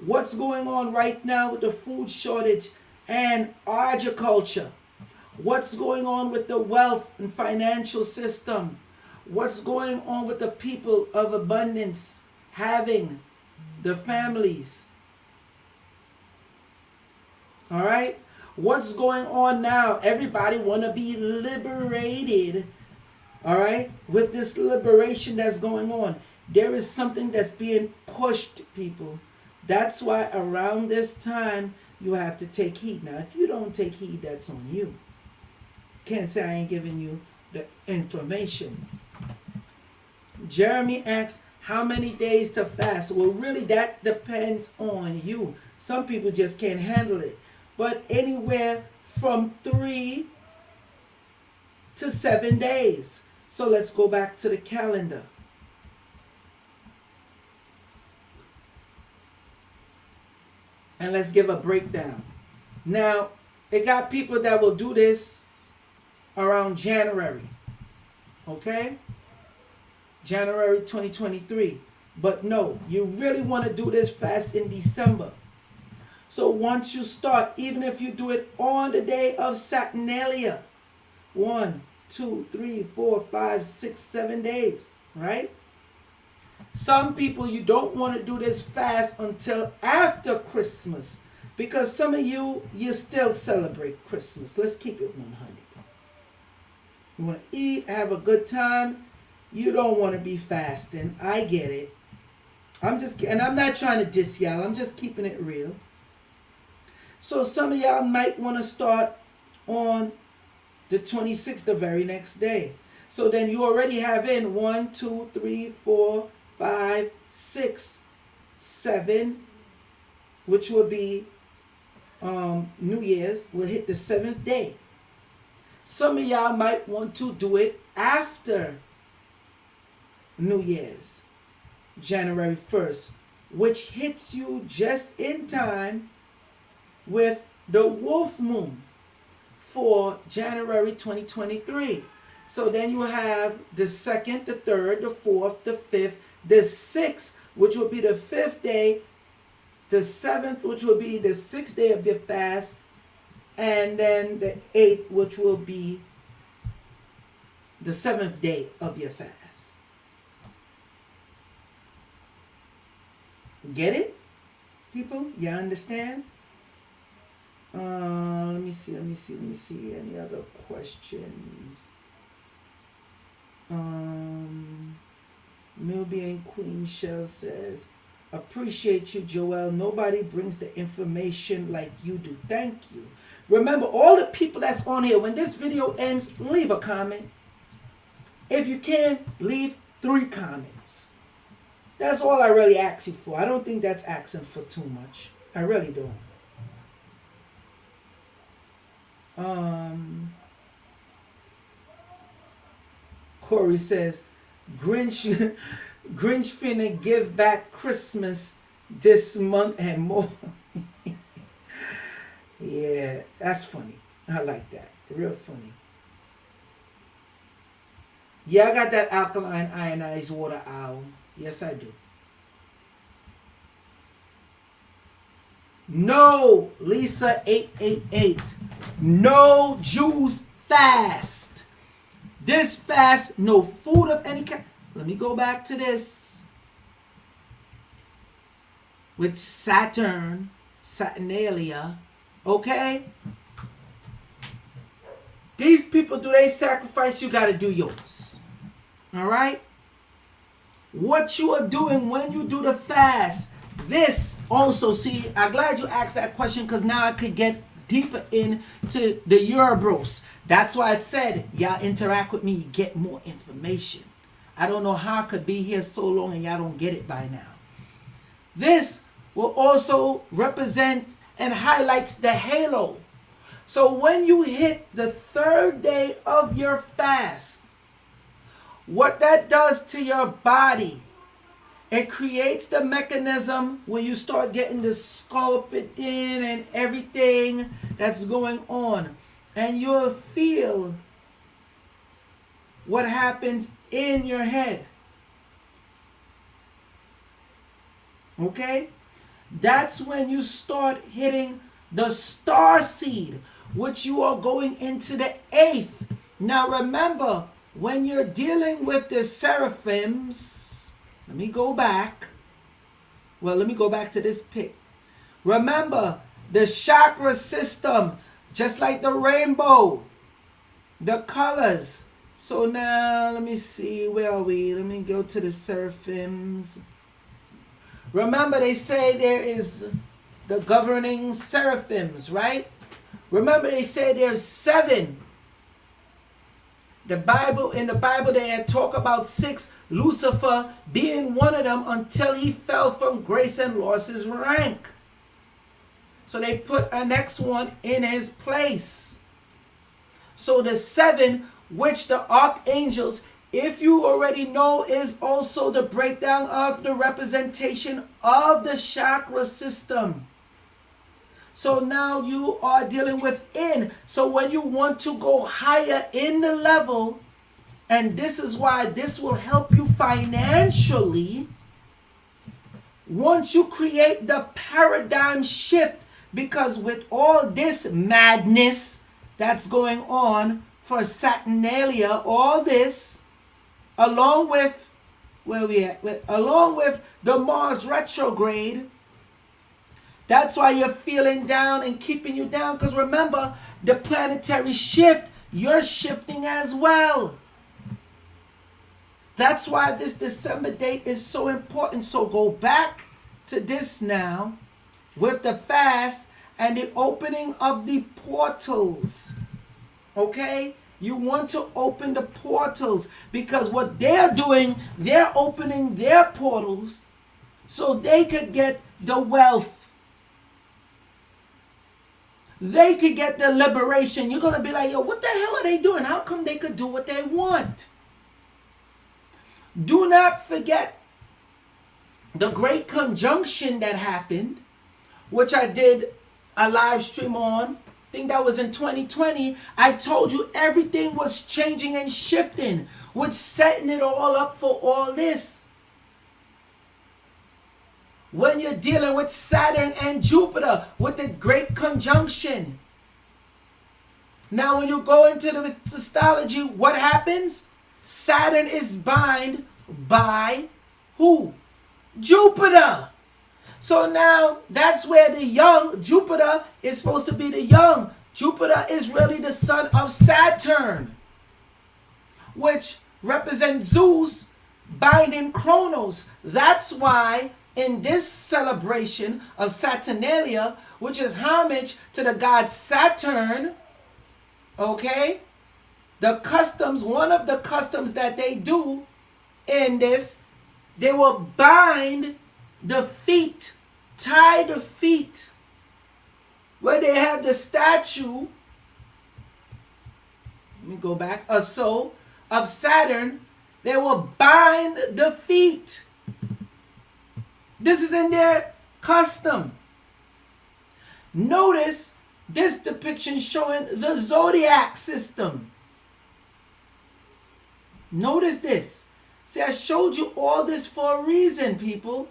What's going on right now with the food shortage and agriculture? What's going on with the wealth and financial system? What's going on with the people of abundance having the families? All right? What's going on now? Everybody want to be liberated. All right? With this liberation that's going on, there is something that's being pushed, people. That's why around this time, you have to take heed. Now, if you don't take heed, that's on you. Can't say I ain't giving you the information. Jeremy asks, how many days to fast? Well, really, that depends on you. Some people just can't handle it. But anywhere from 3 to 7 days. So let's go back to the calendar. And let's give a breakdown. Now, they got people that will do this around January. Okay? January 2023. But no, you really want to do this fast in December. So once you start, even if you do it on the day of Saturnalia, 1, 2, 3, 4, 5, 6, 7 days, right? Some people, you don't want to do this fast until after Christmas, because some of you still celebrate Christmas. Let's keep it 100. You want to eat, have a good time. You don't want to be fasting. I get it. And I'm not trying to diss y'all. I'm just keeping it real. So some of y'all might want to start on the 26th, the very next day. So then you already have in 1, 2, 3, 4, 5, 6, 7, which will be New Year's, will hit the 7th day. Some of y'all might want to do it after New Year's, January 1st, which hits you just in time with the wolf moon for January 2023. So then you have the 2nd, the 3rd, the 4th, the 5th, the 6th, which will be the 5th day, the 7th, which will be the 6th day of your fast, and then the 8th, which will be the 7th day of your fast. Get it, people? You understand? Let me see. Any other questions? Nubian Queen Shell says, appreciate you, Joel. Nobody brings the information like you do. Thank you. Remember, all the people that's on here, when this video ends, leave a comment. If you can, leave 3 comments. That's all I really ask you for. I don't think that's asking for too much. I really don't. Corey says, Grinch finna give back Christmas this month and more. Yeah, that's funny. I like that. Real funny. Yeah, I got that alkaline ionized water owl. Yes, I do. No, Lisa 888. No juice fast. This fast, no food of any kind. Let me go back to this. With Saturn, Saturnalia, okay? These people, do they sacrifice? You got to do yours. All right? What you are doing when you do the fast. This also, see, I'm glad you asked that question, because now I could get deeper into the Eurobros. That's why I said, y'all interact with me, you get more information. I don't know how I could be here so long and y'all don't get it by now. This will also represent and highlights the halo. So when you hit the 3rd day of your fast, what that does to your body, it creates the mechanism where you start getting the sculpting and everything that's going on. And you'll feel what happens in your head. Okay? That's when you start hitting the star seed, which you are going into the 8th. Now remember, when you're dealing with the seraphims, let me go back. Well, let me go back to this pic. Remember, the chakra system, just like the rainbow, the colors. So now, let me see, where are we? Let me go to the seraphims. Remember, they say there is the governing seraphims, right? Remember, they say there's 7. In the Bible, they had talk about 6, Lucifer being one of them until he fell from grace and lost his rank. So they put a next one in his place. So the 7, which the archangels, if you already know, is also the breakdown of the representation of the chakra system. So now you are dealing with in. So when you want to go higher in the level, and this is why this will help you financially, once you create the paradigm shift, because with all this madness that's going on for Saturnalia, all this, along with along with the Mars retrograde, that's why you're feeling down and keeping you down. Because remember, the planetary shift, you're shifting as well. That's why this December date is so important. So go back to this now with the fast and the opening of the portals. Okay? You want to open the portals, because what they're doing, they're opening their portals so they could get the wealth. They could get the liberation. You're going to be like, yo, what the hell are they doing? How come they could do what they want? Do not forget the great conjunction that happened, which I did a live stream on. I think that was in 2020. I told you everything was changing and shifting, which setting it all up for all this. When you're dealing with Saturn and Jupiter, with the great conjunction. Now when you go into the astrology, what happens? Saturn is bound by who? Jupiter. So now that's where the young, Jupiter is supposed to be the young. Jupiter is really the son of Saturn, which represents Zeus binding Chronos. That's why in this celebration of Saturnalia, which is homage to the god Saturn, okay, the customs, one of the customs that they do in this, they will bind the feet, tie the feet, where they have the statue, let me go back, of Saturn, they will bind the feet. This is in their custom. Notice this depiction showing the zodiac system. Notice this. See, I showed you all this for a reason, people.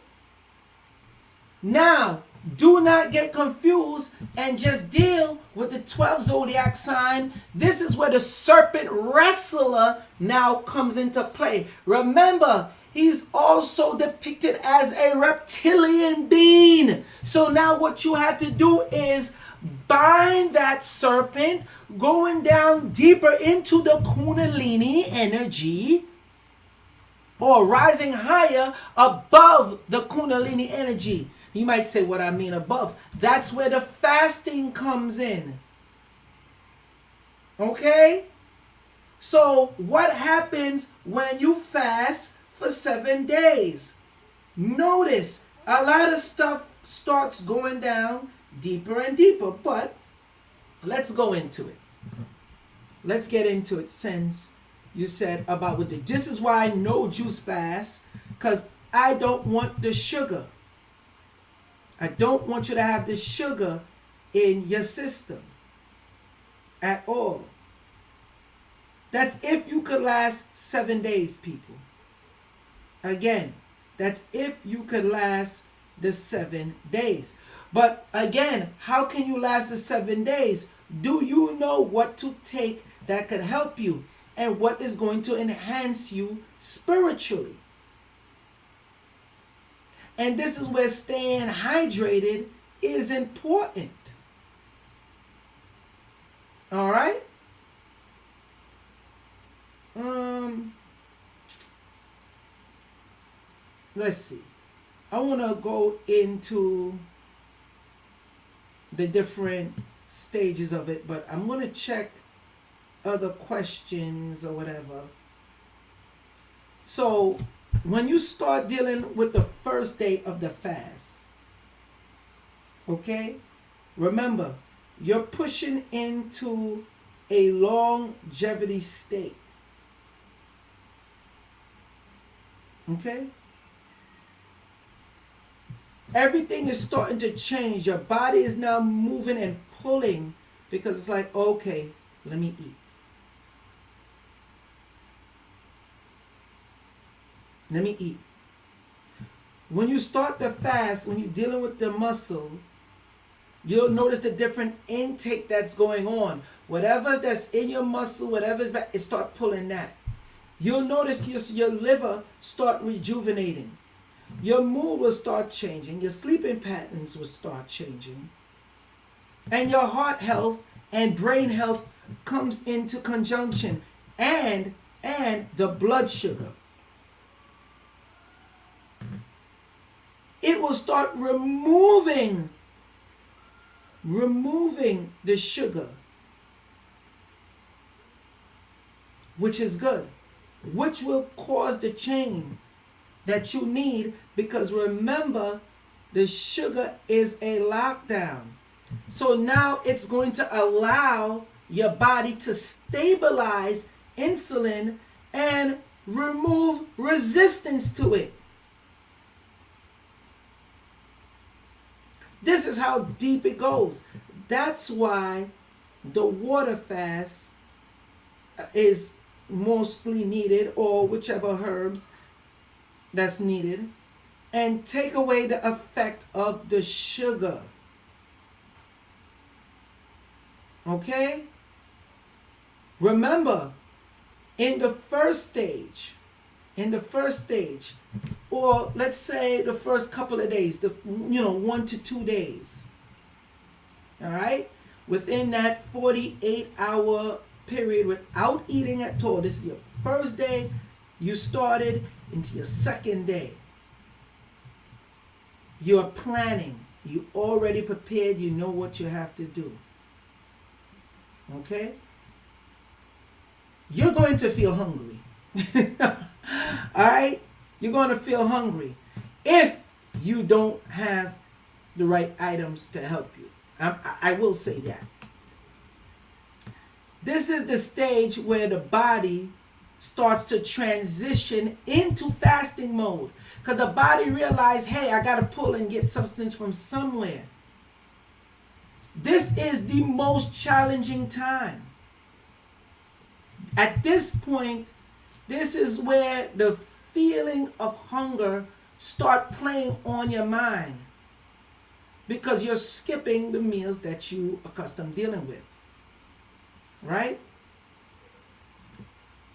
Now, do not get confused and just deal with the 12 zodiac sign. This is where the serpent wrestler now comes into play. Remember, he's also depicted as a reptilian being. So now what you have to do is bind that serpent, going down deeper into the Kundalini energy, or rising higher above the Kundalini energy. You might say, what I mean above. That's where the fasting comes in. Okay? So what happens when you fast for 7 days? Notice a lot of stuff starts going down deeper and deeper, but let's go into it. Let's get into it, since you said about with the, this is why I no juice fast, because I don't want the sugar. I don't want you to have the sugar in your system at all. That's if you could last 7 days, people. Again, that's if you could last the 7 days. But again, how can you last the 7 days? Do you know what to take that could help you and what is going to enhance you spiritually? And this is where staying hydrated is important. All right? Let's see. I want to go into the different stages of it, but I'm going to check other questions or whatever. So, when you start dealing with the first day of the fast, okay, remember, you're pushing into a longevity state. Okay? Everything is starting to change. Your body is now moving and pulling because it's like, okay, let me eat. Let me eat. When you start the fast, when you're dealing with the muscle, you'll notice the different intake that's going on. Whatever that's in your muscle, whatever's back, it start pulling that. You'll notice your liver start rejuvenating. Your mood will start changing. Your sleeping patterns will start changing. And your heart health and brain health comes into conjunction. And the blood sugar. It will start removing the sugar, which is good, which will cause the change that you need, because remember, the sugar is a lockdown. So now it's going to allow your body to stabilize insulin and remove resistance to it. This is how deep it goes. That's why the water fast is mostly needed, or whichever herbs that's needed, and take away the effect of the sugar. Okay? Remember, in the first stage, or let's say the first couple of days, 1 to 2 days, all right, within that 48-hour period without eating at all, this is your first day, you started into your second day, you're planning, you already prepared, you know what you have to do. Okay? You're going to feel hungry. All right? You're going to feel hungry if you don't have the right items to help you. I will say that. This is the stage where the body starts to transition into fasting mode. Because the body realizes, hey, I got to pull and get substance from somewhere. This is the most challenging time. At this point, this is where the feeling of hunger start playing on your mind, because you're skipping the meals that you accustomed dealing with. Right?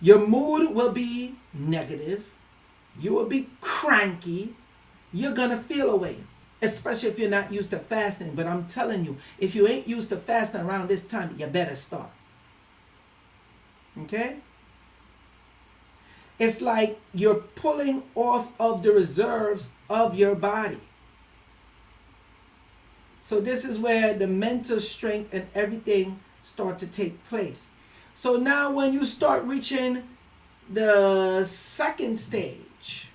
Your mood will be negative. You will be cranky. You're going to feel away, especially if you're not used to fasting. But I'm telling you, if you ain't used to fasting around this time, you better start. Okay? It's like you're pulling off of the reserves of your body. So this is where the mental strength and everything start to take place. So now when you start reaching the second stage,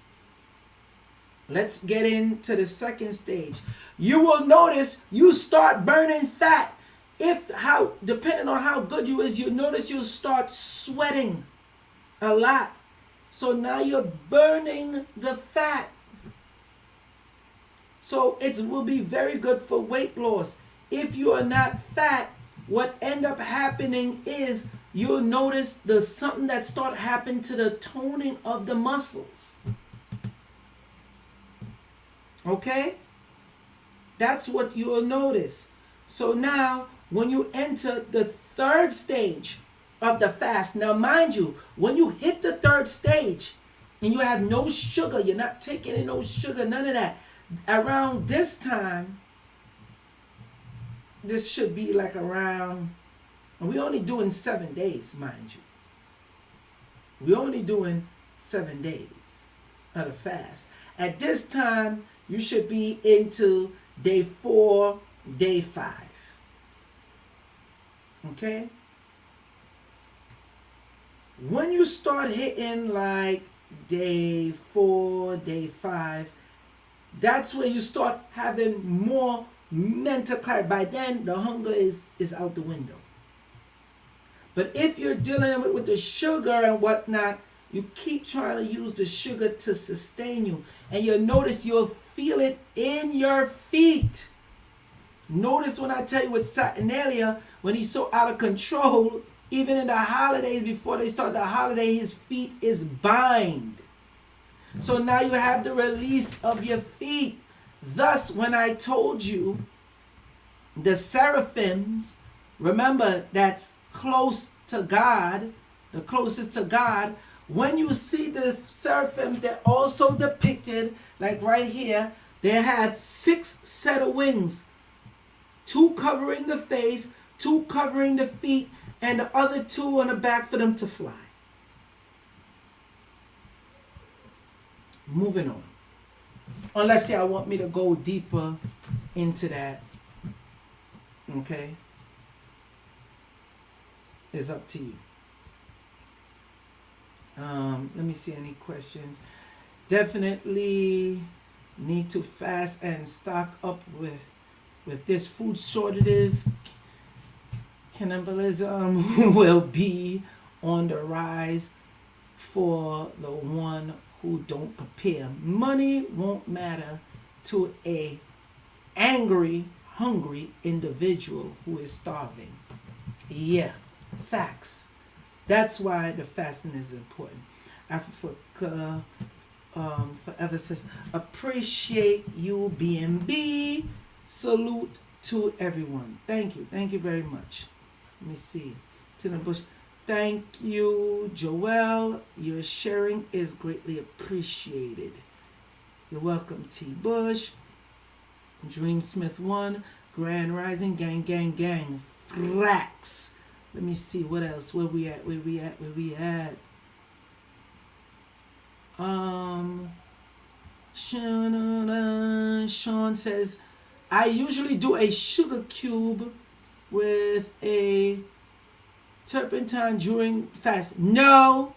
let's get into the second stage. You will notice you start burning fat. Depending on how good you is, you notice you start sweating a lot. So now you're burning the fat. So it will be very good for weight loss. If you are not fat, what end up happening is you'll notice the something that start happening to the toning of the muscles. Okay? That's what you'll notice. So now, when you enter the third stage of the fast, now mind you, when you hit the third stage and you have no sugar, you're not taking in no sugar, none of that. Around this time, this should be like around, and we're only doing 7 days, mind you. We're only doing 7 days of the fast. At this time, you should be into day 4, day 5. Okay? When you start hitting like day 4, day 5, that's where you start having more mental clarity. By then, the hunger is out the window. But if you're dealing with the sugar and whatnot, you keep trying to use the sugar to sustain you. And you'll notice you'll feel it in your feet. Notice when I tell you with Saturnalia, when he's so out of control, even in the holidays, before they start the holiday, his feet is bind. So now you have the release of your feet. Thus, when I told you the seraphims, remember that's close to God, the closest to God. When you see the seraphims, they're also depicted, like right here, they have 6 set of wings. 2 covering the face, 2 covering the feet, and the other 2 on the back for them to fly. Moving on. Unless y'all want me to go deeper into that. Okay? It's up to you. Let me see any questions. Definitely need to fast and stock up with this food shortages. Cannibalism will be on the rise for the one who don't prepare. Money won't matter to a angry, hungry individual who is starving. Yeah, facts. That's why the fasting is important. Africa forever says, appreciate you, BNB. Salute to everyone. Thank you. Thank you very much. Let me see. Tina Bush. Thank you, Joelle. Your sharing is greatly appreciated. You're welcome, T. Bush. Dreamsmith 1. Grand Rising. Gang, gang, gang. Frax. Let me see. What else? Where we at? Sean says, I usually do a sugar cube with a turpentine during fast. No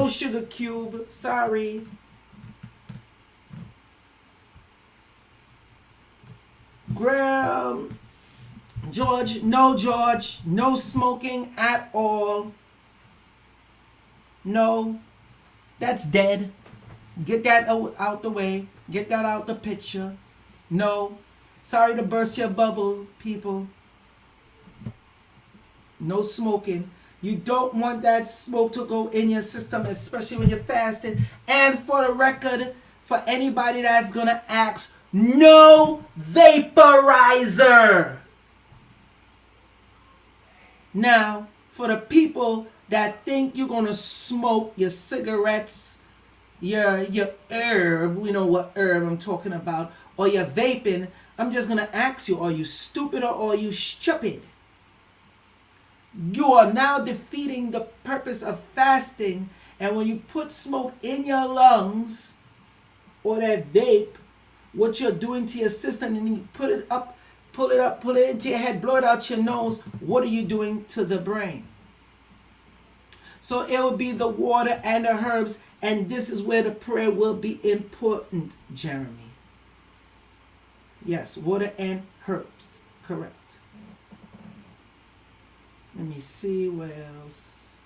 sugar cube. Sorry. Graham, George, no smoking at all. No, that's dead. Get that out the way. Get that out the picture. No. Sorry to burst your bubble, people. No smoking. You don't want that smoke to go in your system, especially when you're fasting. And for the record, for anybody that's going to ask, no vaporizer. Now, for the people that think you're going to smoke your cigarettes, your herb, we know what herb I'm talking about, or your vaping, I'm just going to ask you, are you stupid or are you stupid? You are now defeating the purpose of fasting. And when you put smoke in your lungs or that vape, what you're doing to your system, and you pull it into your head, blow it out your nose, what are you doing to the brain? So it will be the water and the herbs, and this is where the prayer will be important, Jeremy. Yes, water and herbs. Correct. Let me see what else.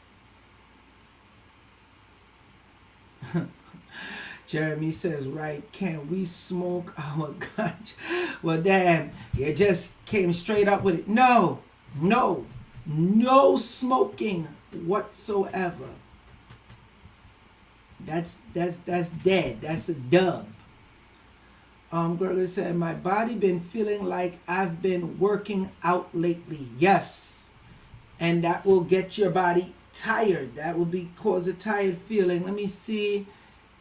Jeremy says, right, can we smoke our ganja? Well, damn, you just came straight up with it. No smoking whatsoever. That's dead. That's a dub. Gregory said, my body been feeling like I've been working out lately. Yes. And that will get your body tired. That will cause a tired feeling. Let me see.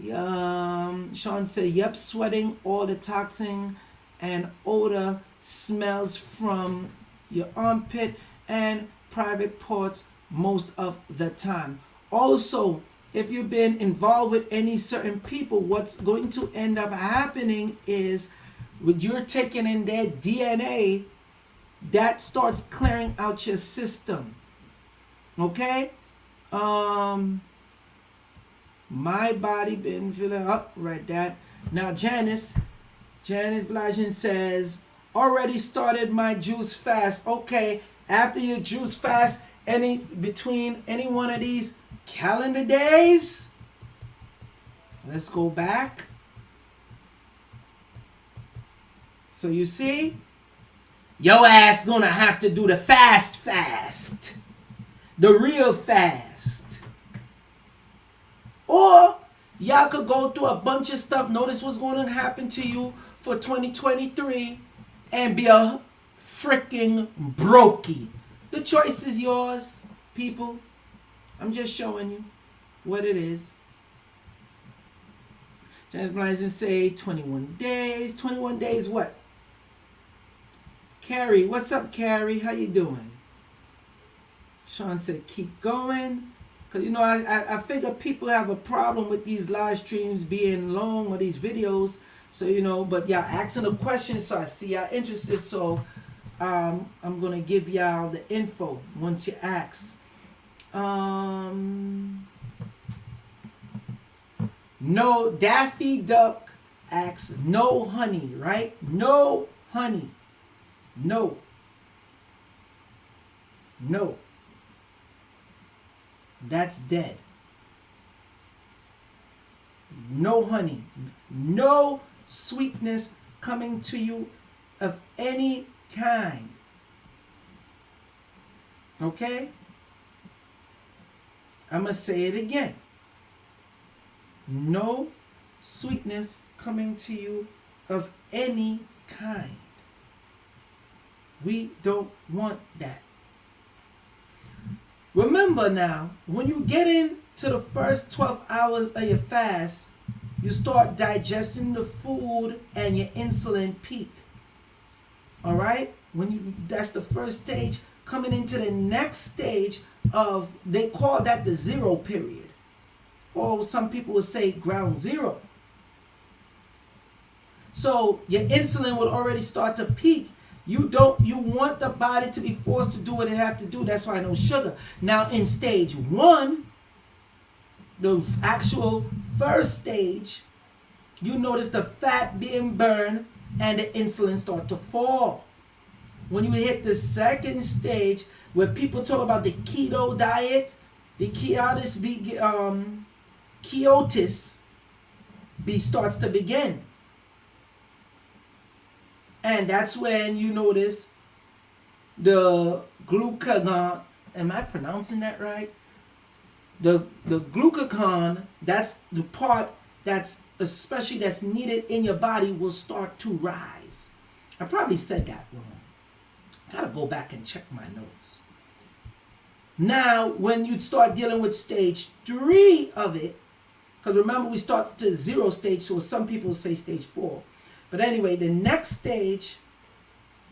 Sean said, yep, sweating, all the toxin and odor smells from your armpit and private parts most of the time. Also, if you've been involved with any certain people, what's going to end up happening is when you're taking in their DNA, that starts clearing out your system. Okay? My body been feeling up, right? That. Now Janice Blajan says, already started my juice fast. Okay, after your juice fast, between any one of these calendar days, let's go back. So you see, your ass gonna have to do the fast, the real fast. Or y'all could go through a bunch of stuff. Notice what's going to happen to you for 2023 and be a freaking brokey. The choice is yours, people. I'm just showing you what it is. James Blyzen say 21 days. 21 days what? Carrie, what's up, Carrie? How you doing? Sean said keep going. Because, you know, I figure people have a problem with these live streams being long or these videos. So, you know, but y'all asking a question, so I see y'all interested. So, I'm going to give y'all the info once you ask. No, Daffy Duck asks, no honey, right? No honey. No. No. That's dead. No honey. No sweetness coming to you of any kind. Okay? I'm going to say it again. No sweetness coming to you of any kind. We don't want that. Remember now, when you get into the first 12 hours of your fast, you start digesting the food and your insulin peak. All right? That's the first stage. Coming into the next stage of, they call that the zero period. Or some people would say ground zero. So your insulin would already start to peak. You want the body to be forced to do what it have to do. That's why no sugar. Now in stage 1, the actual first stage, you notice the fat being burned and the insulin start to fall. When you hit the second stage, where people talk about the keto diet, the ketosis starts to begin. And that's when you notice the glucagon. Am I pronouncing that right? The glucagon, that's the part that's needed in your body, will start to rise. I probably said that wrong. Gotta go back and check my notes. Now, when you start dealing with stage 3 of it, because remember we start to 0 stage, so some people say stage 4. But anyway, the next stage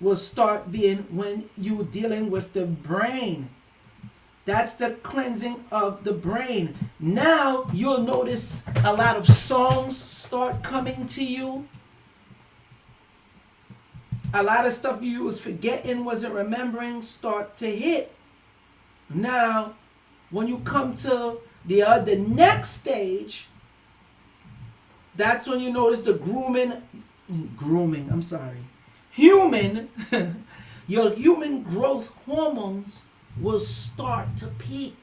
will start being when you're dealing with the brain. That's the cleansing of the brain. Now you'll notice a lot of songs start coming to you. A lot of stuff you was forgetting, wasn't remembering, start to hit. Now, when you come to the next stage, that's when you notice the your human growth hormones will start to peak.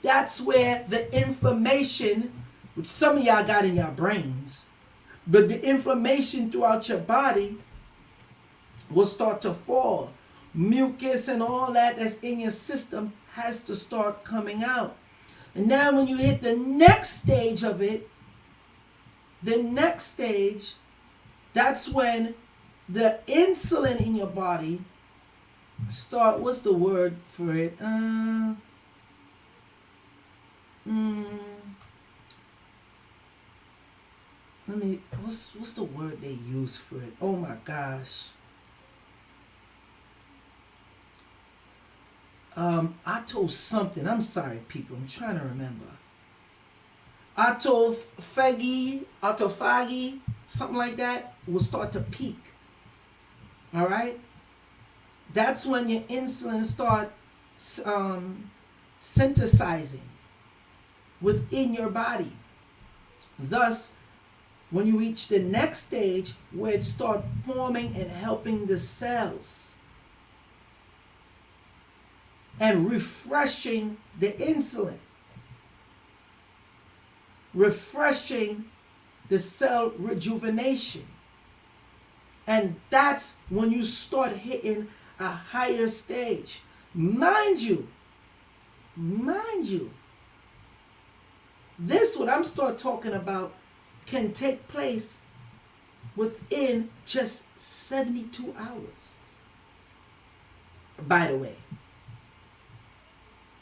That's where the information, which some of y'all got in your brains, but the information throughout your body will start to fall. Mucus and all that that's in your system has to start coming out. And now when you hit the next stage of it, the next stage, that's when the insulin in your body start, what's the word for it? What's the word they use for it? Oh my gosh. I told something. I'm sorry, people. I'm trying to remember. Autophagy, something like that, will start to peak. All right? That's when your insulin start synthesizing within your body. Thus, when you reach the next stage where it start forming and helping the cells and refreshing the insulin, refreshing the cell rejuvenation. And that's when you start hitting a higher stage. Mind you, this what I'm start talking about can take place within just 72 hours. By the way,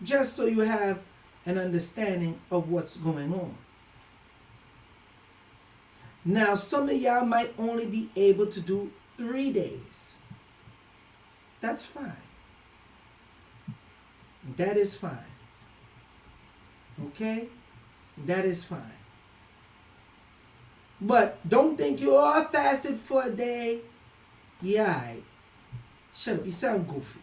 just so you have an understanding of what's going on. Now, some of y'all might only be able to do 3 days. That's fine. That is fine. Okay? That is fine. But don't think you all fasted for a day. Yeah, right. Shut up. You sound goofy.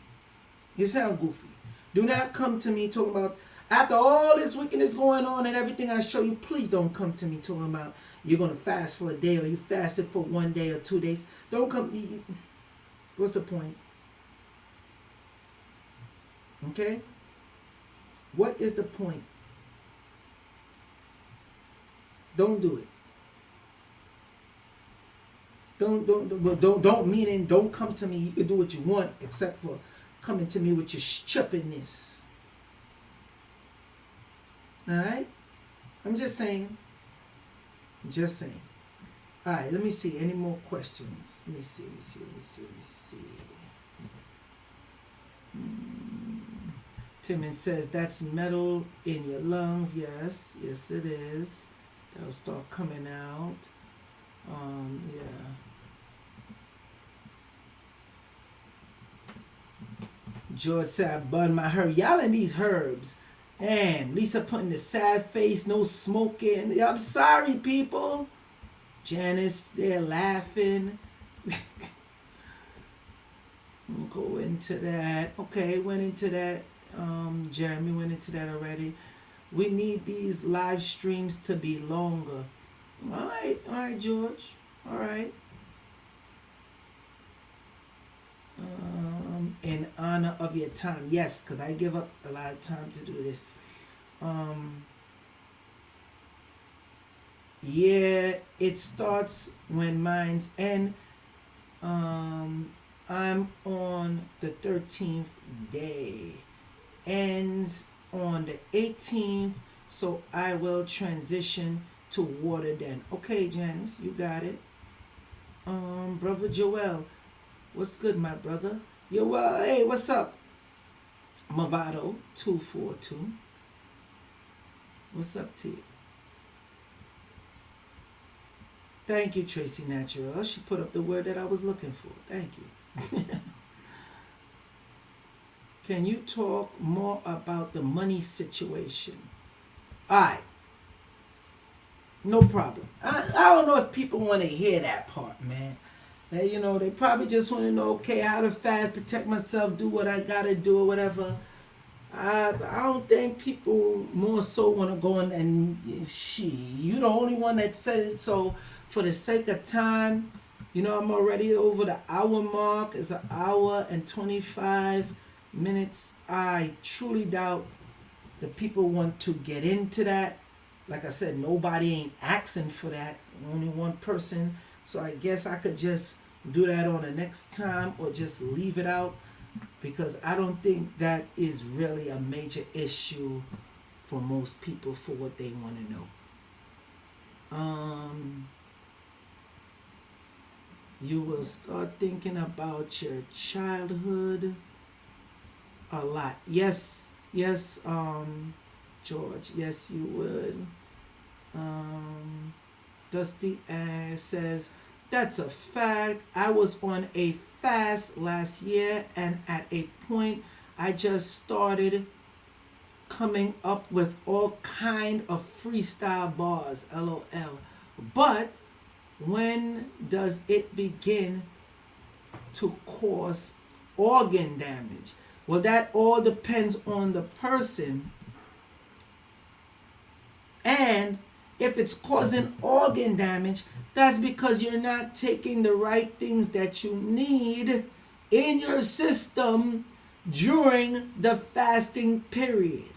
You sound goofy. Do not come to me talking about, after all this wickedness going on and everything I show you, please don't come to me talking about you're going to fast for a day or you fasted for 1 day or 2 days. Don't come. What's the point? Okay? What is the point? Don't do it. Don't meaning don't come to me. You can do what you want except for coming to me with your stupidness. Alright? I'm just saying. Just saying. Alright, let me see. Any more questions? Let me see. Timon says that's metal in your lungs. Yes. Yes, it is. That'll start coming out. Yeah. George said I bun my herb. Y'all in these herbs. Damn, Lisa putting the sad face, no smoking. I'm sorry, people. Janice, they're laughing. We'll go into that. Okay, went into that. Jeremy went into that already. We need these live streams to be longer. All right, George. All right. In honor of your time. Yes, because I give up a lot of time to do this. Yeah, it starts when mine's end. I'm on the 13th day. Ends on the 18th. So I will transition to water then. Okay, Janice, you got it. Brother Joel. What's good, my brother? Yo, hey, what's up? Movado 242. What's up to you? Thank you, Tracy Natural. She put up the word that I was looking for. Thank you. Can you talk more about the money situation? All right. No problem. I don't know if people want to hear that part, man. They probably just want to know, okay, how to fast, protect myself, do what I gotta do or whatever. I don't think people more so want to go in and you the only one that said it. So for the sake of time, I'm already over the hour mark. It's 1 hour and 25 minutes. I truly doubt the people want to get into that. Like I said, nobody ain't asking for that. Only one person. So I guess I could just do that on the next time or just leave it out. because I don't think that is really a major issue for most people for what they want to know. You will start thinking about your childhood a lot. Yes, yes, George. Yes, you would. Dusty Ass says, that's a fact. I was on a fast last year, and at a point, I just started coming up with all kind of freestyle bars. LOL. But when does it begin to cause organ damage? Well, that all depends on the person. And if it's causing organ damage, that's because you're not taking the right things that you need in your system during the fasting period.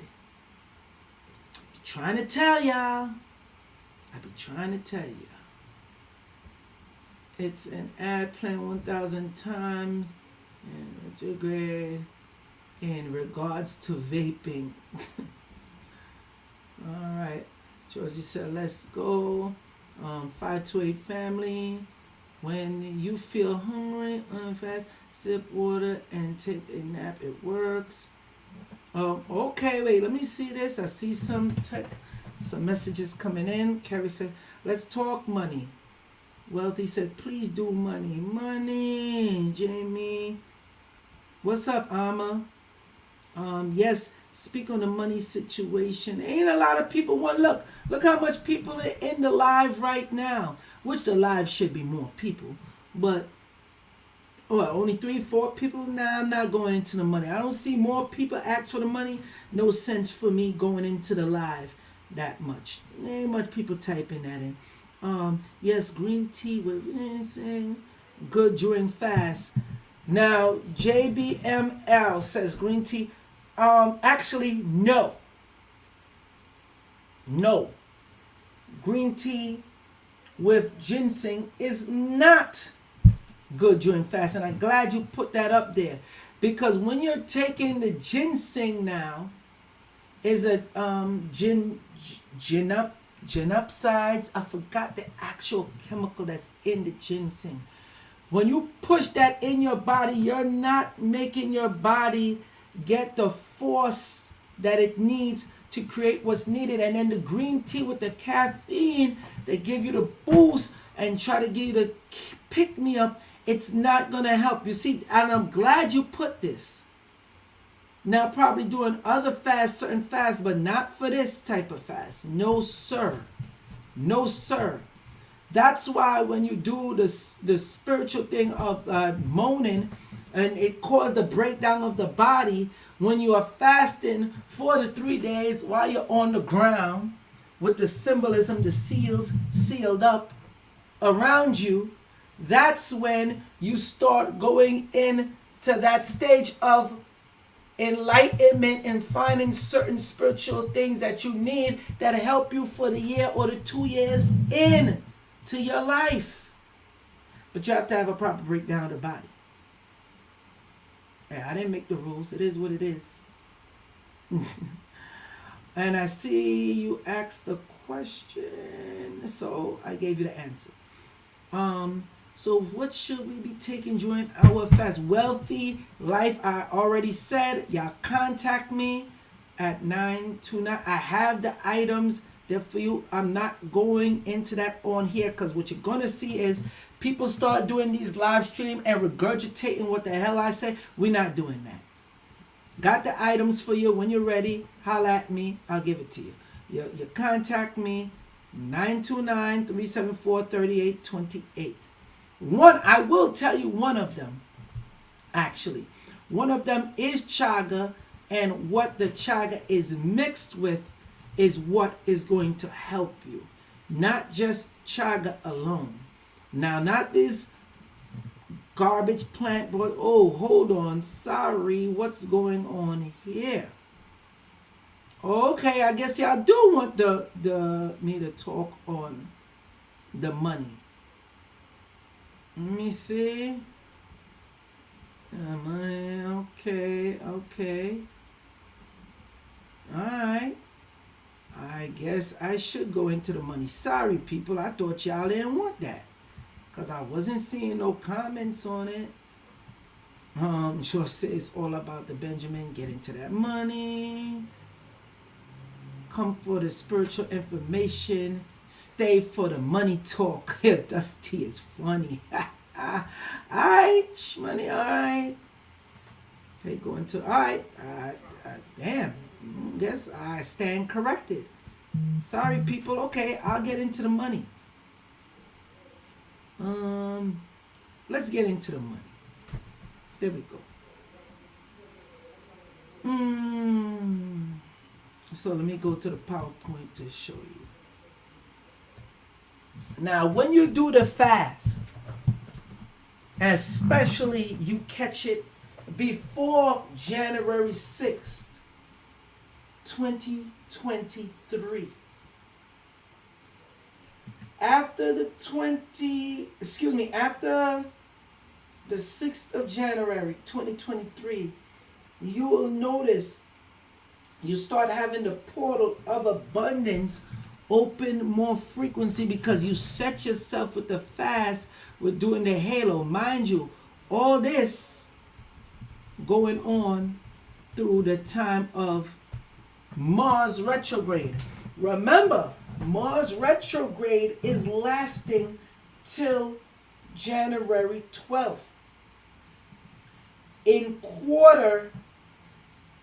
I'm trying to tell y'all. I be trying to tell you. It's an ad playing 1,000 times in retrograde in regards to vaping. All right. Georgie said, let's go. 528 family. When you feel hungry on a fast, sip water and take a nap. It works. Okay, wait. Let me see this. I see some messages coming in. Carrie said, let's talk money. Wealthy said, please do money. Money, Jamie. What's up, Amma? Yes, speak on the money situation. Ain't a lot of people want. Look how much people are in the live right now. Which the live should be more people. But, only 3-4 people? Nah, I'm not going into the money. I don't see more people ask for the money. No sense for me going into the live that much. Ain't much people typing that in. Yes, green tea with good during fast. Now, JBML says green tea. Actually, no. No. Green tea with ginseng is not good during fast. And I'm glad you put that up there. Because when you're taking the ginseng now, is a genopsides. I forgot the actual chemical that's in the ginseng. When you push that in your body, you're not making your body get the force that it needs to create what's needed. And then the green tea with the caffeine, they give you the boost and try to give you the pick me up. It's not going to help. You see, and I'm glad you put this. Now, probably doing other fasts, certain fasts, but not for this type of fast. No, sir. No, sir. That's why when you do the spiritual thing of moaning, and it caused the breakdown of the body, when you are fasting for the 3 days while you're on the ground with the symbolism, the seals sealed up around you, that's when you start going into that stage of enlightenment and finding certain spiritual things that you need that help you for the year or the 2 years in to your life. But you have to have a proper breakdown of the body. Hey, I didn't make the rules. It is what it is. And I see you asked the question, so I gave you the answer. So what should we be taking during our fast? Wealthy Life, I already said. Y'all contact me at 929. I have the items there for you. I'm not going into that on here because what you're going to see is people start doing these live stream and regurgitating what the hell I say. We're not doing that. Got the items for you. When you're ready, holla at me. I'll give it to you. You contact me, 929-374-3828. I will tell you one of them, actually. One of them is chaga, and what the chaga is mixed with is what is going to help you. Not just chaga alone. Now, not this garbage plant, but hold on. Sorry, what's going on here? Okay, I guess y'all do want me to talk on the money. Let me see. Money, okay, okay. Alright. I guess I should go into the money. Sorry, people. I thought y'all didn't want that. Because I wasn't seeing no comments on it. Sure says it's all about the Benjamin. Get into that money. Come for the spiritual information. Stay for the money talk. Dusty is funny. Alright, money, alright. Okay, go into, alright. Damn. Yes, I stand corrected. Sorry, people. Okay, I'll get into the money. Let's get into the money. There we go. So let me go to the PowerPoint to show you. Now, when you do the fast, especially you catch it before January 6th, 2023. After the 6th of January 2023, you will notice you start having the portal of abundance open more frequency because you set yourself with the fast with doing the halo. Mind you, all this going on through the time of Mars retrograde. Remember, Mars retrograde is lasting till January 12th. In quarter,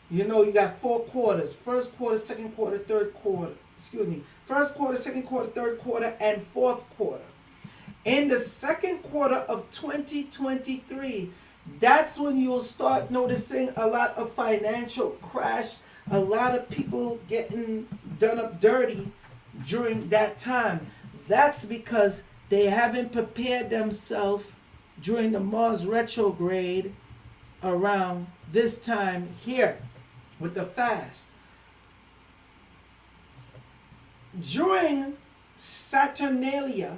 you got 4 quarters. First quarter, second quarter, third quarter. First quarter, second quarter, third quarter, and fourth quarter. In the second quarter of 2023, that's when you'll start noticing a lot of financial crash, a lot of people getting done up dirty during that time. That's because they haven't prepared themselves during the Mars retrograde around this time here with the fast. During Saturnalia,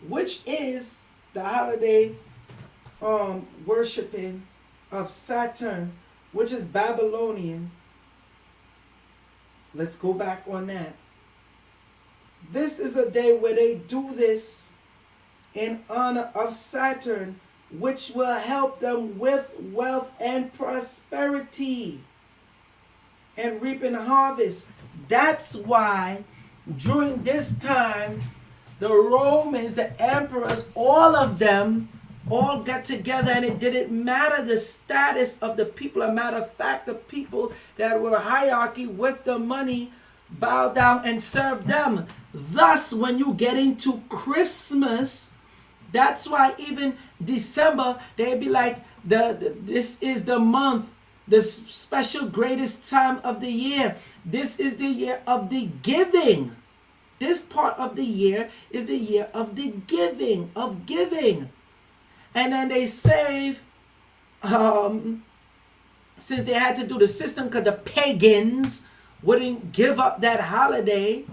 which is the holiday worshiping of Saturn, which is Babylonian. Let's go back on that. This is a day where they do this in honor of Saturn, which will help them with wealth and prosperity and reaping harvest. That's why during this time, the Romans, the emperors, all of them all got together, and it didn't matter the status of the people. As a matter of fact, the people that were hierarchy with the money bowed down and served them. Thus, when you get into Christmas, that's why even December, they'd be like, this is the month, the special greatest time of the year. This is the year of the giving. This part of the year is the year of the giving, of giving. And then they save, since they had to do the system because the pagans wouldn't give up that holiday,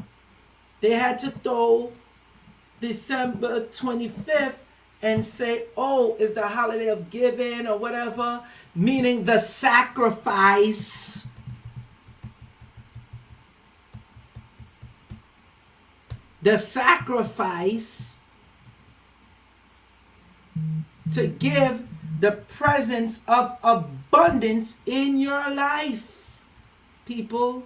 they had to throw December 25th and say, oh, it's the holiday of giving or whatever, meaning the sacrifice. The sacrifice to give the presence of abundance in your life, people.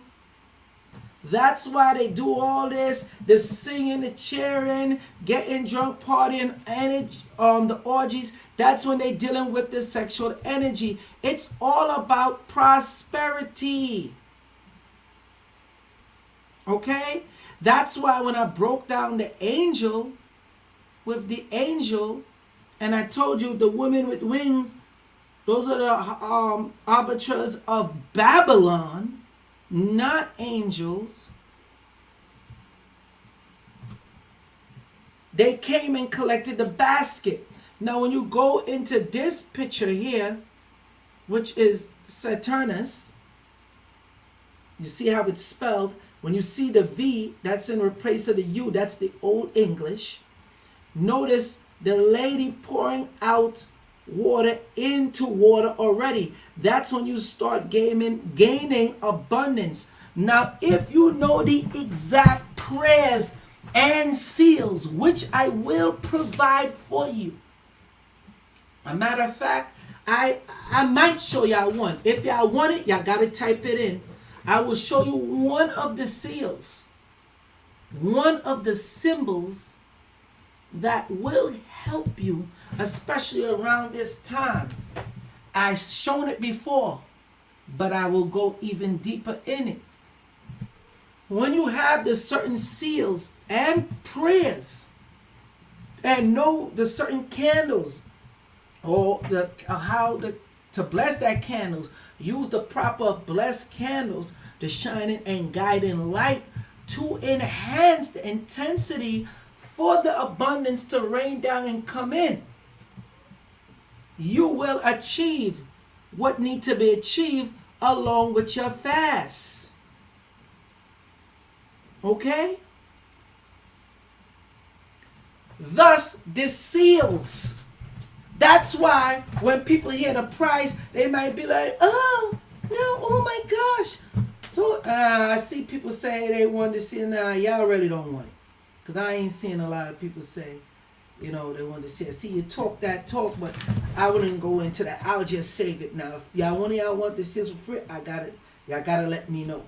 That's why they do all this, the singing, the cheering, getting drunk, partying, and the orgies. That's when they dealing with the sexual energy. It's all about prosperity. Okay? That's why when I broke down the angel, with the angel, and I told you the women with wings, those are the arbiters of Babylon, not angels. They came and collected the basket. Now when you go into this picture here, which is Saturnus, you see how it's spelled. When you see the V, that's in replace of the U, that's the Old English. Notice the lady pouring out water into water already. That's when you start gaining abundance. Now, if you know the exact prayers and seals, which I will provide for you. A matter of fact, I might show y'all one. If y'all want it, y'all gotta type it in. I will show you one of the seals, one of the symbols that will help you, especially around this time. I've shown it before, but I will go even deeper in it. When you have the certain seals and prayers, and know the certain candles, or to bless that candles, use the proper blessed candles, the shining and guiding light to enhance the intensity for the abundance to rain down and come in. You will achieve what needs to be achieved along with your fast. Okay? Thus, the seals. That's why when people hear the price, they might be like, oh, no, oh my gosh. So I see people say they want to see it now. Y'all really don't want it. Because I ain't seeing a lot of people say, they want to see it. See, you talk that talk, but I wouldn't go into that. I'll just save it now. If y'all want the seals for free, y'all gotta let me know.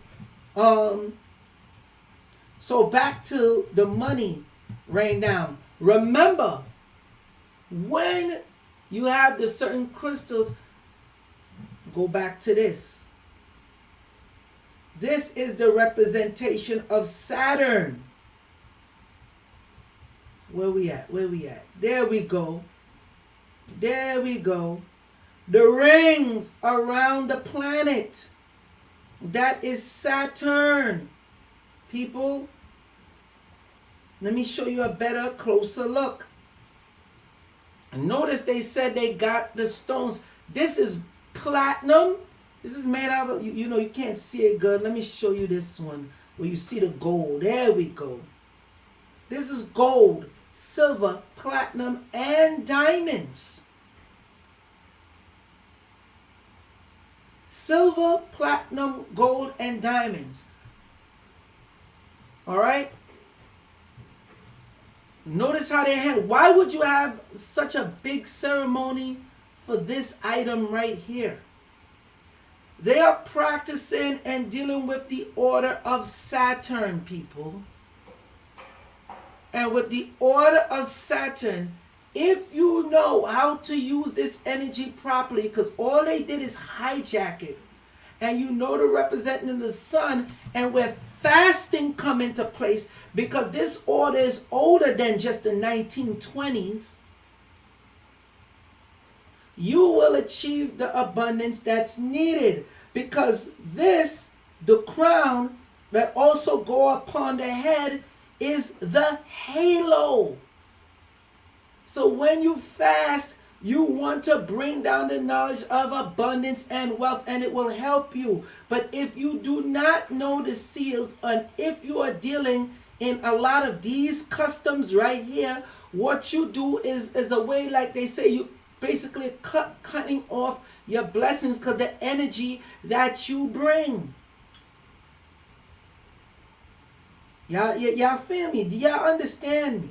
So back to the money rain down. Remember, when you have the certain crystals, go back to this. This is the representation of Saturn. Where we at? There we go. The rings around the planet. That is Saturn. People, let me show you a better, closer look. Notice they said they got the stones. This is platinum. This is made out of, you can't see it good. Let me show you this one where you see the gold. There we go. This is gold, silver, platinum, and diamonds. Silver, platinum, gold, and diamonds. All right? Notice how they had. Why would you have such a big ceremony for this item right here? They are practicing and dealing with the order of Saturn, people. And with the order of Saturn, if you know how to use this energy properly, because all they did is hijack it, and you know the representing the sun, and where fasting come into place, because this order is older than just the 1920s, you will achieve the abundance that's needed. Because this, the crown that also go upon the head, is the halo. So when you fast, you want to bring down the knowledge of abundance and wealth, and it will help you. But if you do not know the seals, and if you are dealing in a lot of these customs right here, what you do is a way, like they say, you basically cutting off your blessings because the energy that you bring. Y'all feel me? Do y'all understand me?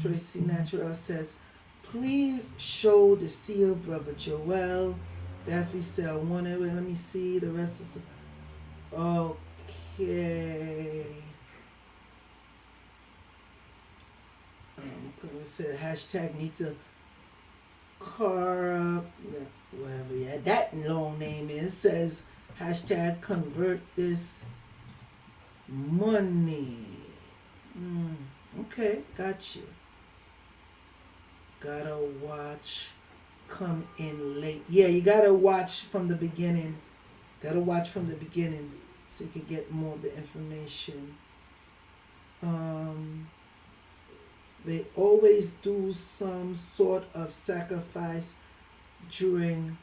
Tracy Natural says, please show the seal, Brother Joel. Daffy said, I want it. Let me see the rest of the... Okay. Said hashtag need to car up, whatever. Yeah, that long name is. Says hashtag convert this money. Okay, got you. Gotta watch come in late. Yeah, you gotta watch from the beginning. So you can get more of the information. They always do some sort of sacrifice during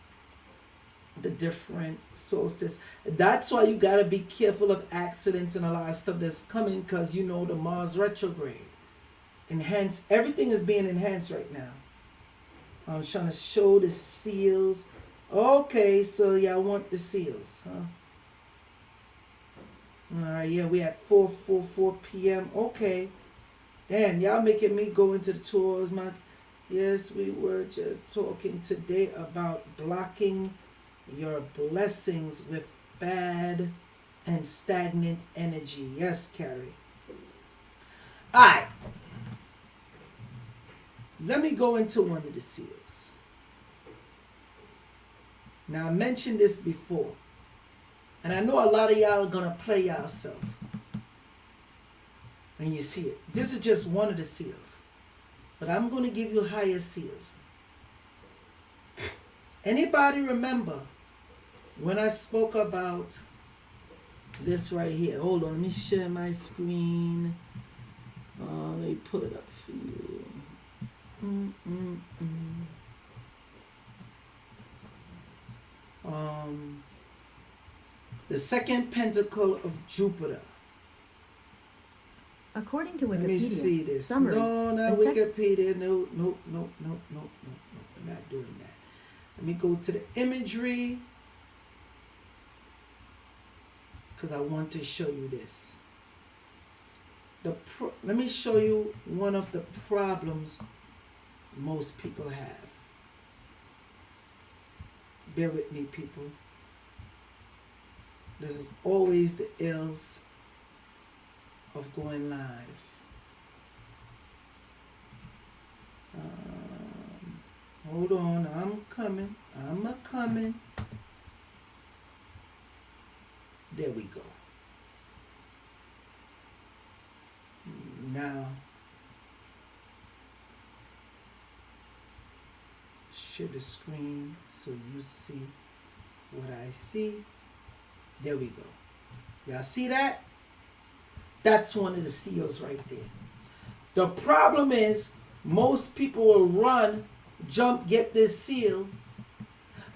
the different solstice. That's why you gotta be careful of accidents and a lot of stuff that's coming, because you know the Mars retrograde. Enhance, everything is being enhanced right now. I'm trying to show the seals. Okay, so y'all want the seals, huh? Alright, yeah, we at 4:44 p.m. Okay. Damn, y'all making me go into the tours. Yes, we were just talking today about blocking your blessings with bad and stagnant energy. Yes, Carrie. Alright. Let me go into one of the seals. Now, I mentioned this before, and I know a lot of y'all are going to play yourself when you see it. This is just one of the seals, but I'm going to give you higher seals. Anybody remember when I spoke about this right here? Hold on, let me share my screen. Let me pull it up for you. The second pentacle of Jupiter. According to Wikipedia, let me see this. Summary, No, not Wikipedia. No. We're not doing that. Let me go to the imagery, because I want to show you this. Let me show you one of the problems most people have. Bear with me, people. This is always the ills of going live. Hold on, I'm coming. There we go. Now, share the screen so you see what I see. There we go. Y'all see that? That's one of the seals right there. The problem is most people will run, jump, get this seal,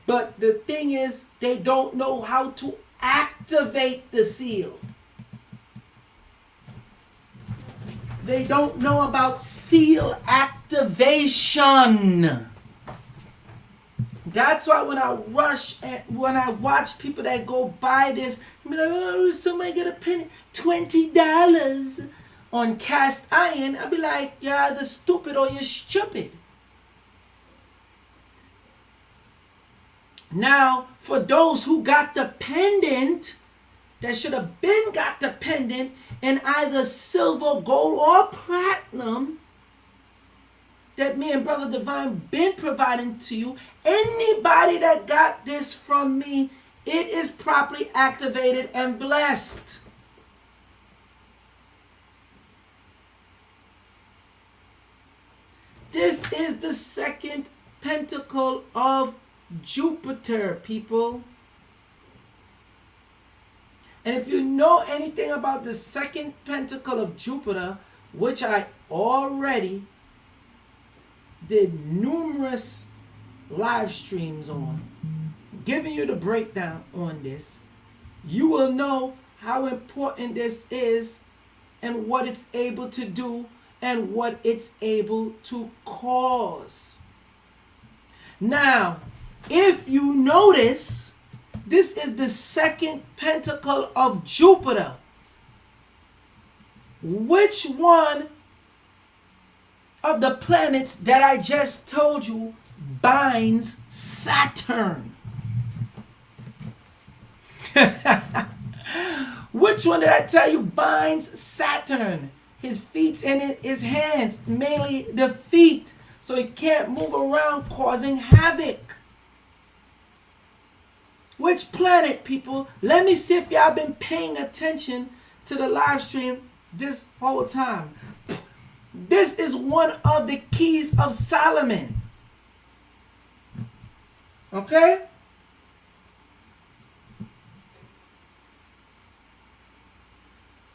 but the thing is they don't know how to activate the seal. They don't know about seal activation. That's why when I rush and when I watch people that go buy this, I'm like, oh, somebody get a penny, $20 on cast iron. I'll be like, you're either stupid or you're stupid. Now, for those who got the pendant, that should have been got the pendant in either silver, gold, or platinum, that me and Brother Divine been providing to you. Anybody that got this from me, it is properly activated and blessed. This is the second pentacle of Jupiter, people. And if you know anything about the second pentacle of Jupiter, which I already did numerous live streams on, giving you the breakdown on this, you will know how important this is and what it's able to do and what it's able to cause. Now, if you notice, this is the second pentacle of Jupiter. Which one of the planets that I just told you binds Saturn? Which one did I tell you binds Saturn? His feet and his hands, mainly the feet, so he can't move around causing havoc. Which planet, people? Let me see if y'all been paying attention to the live stream this whole time. This is one of the keys of Solomon. Okay?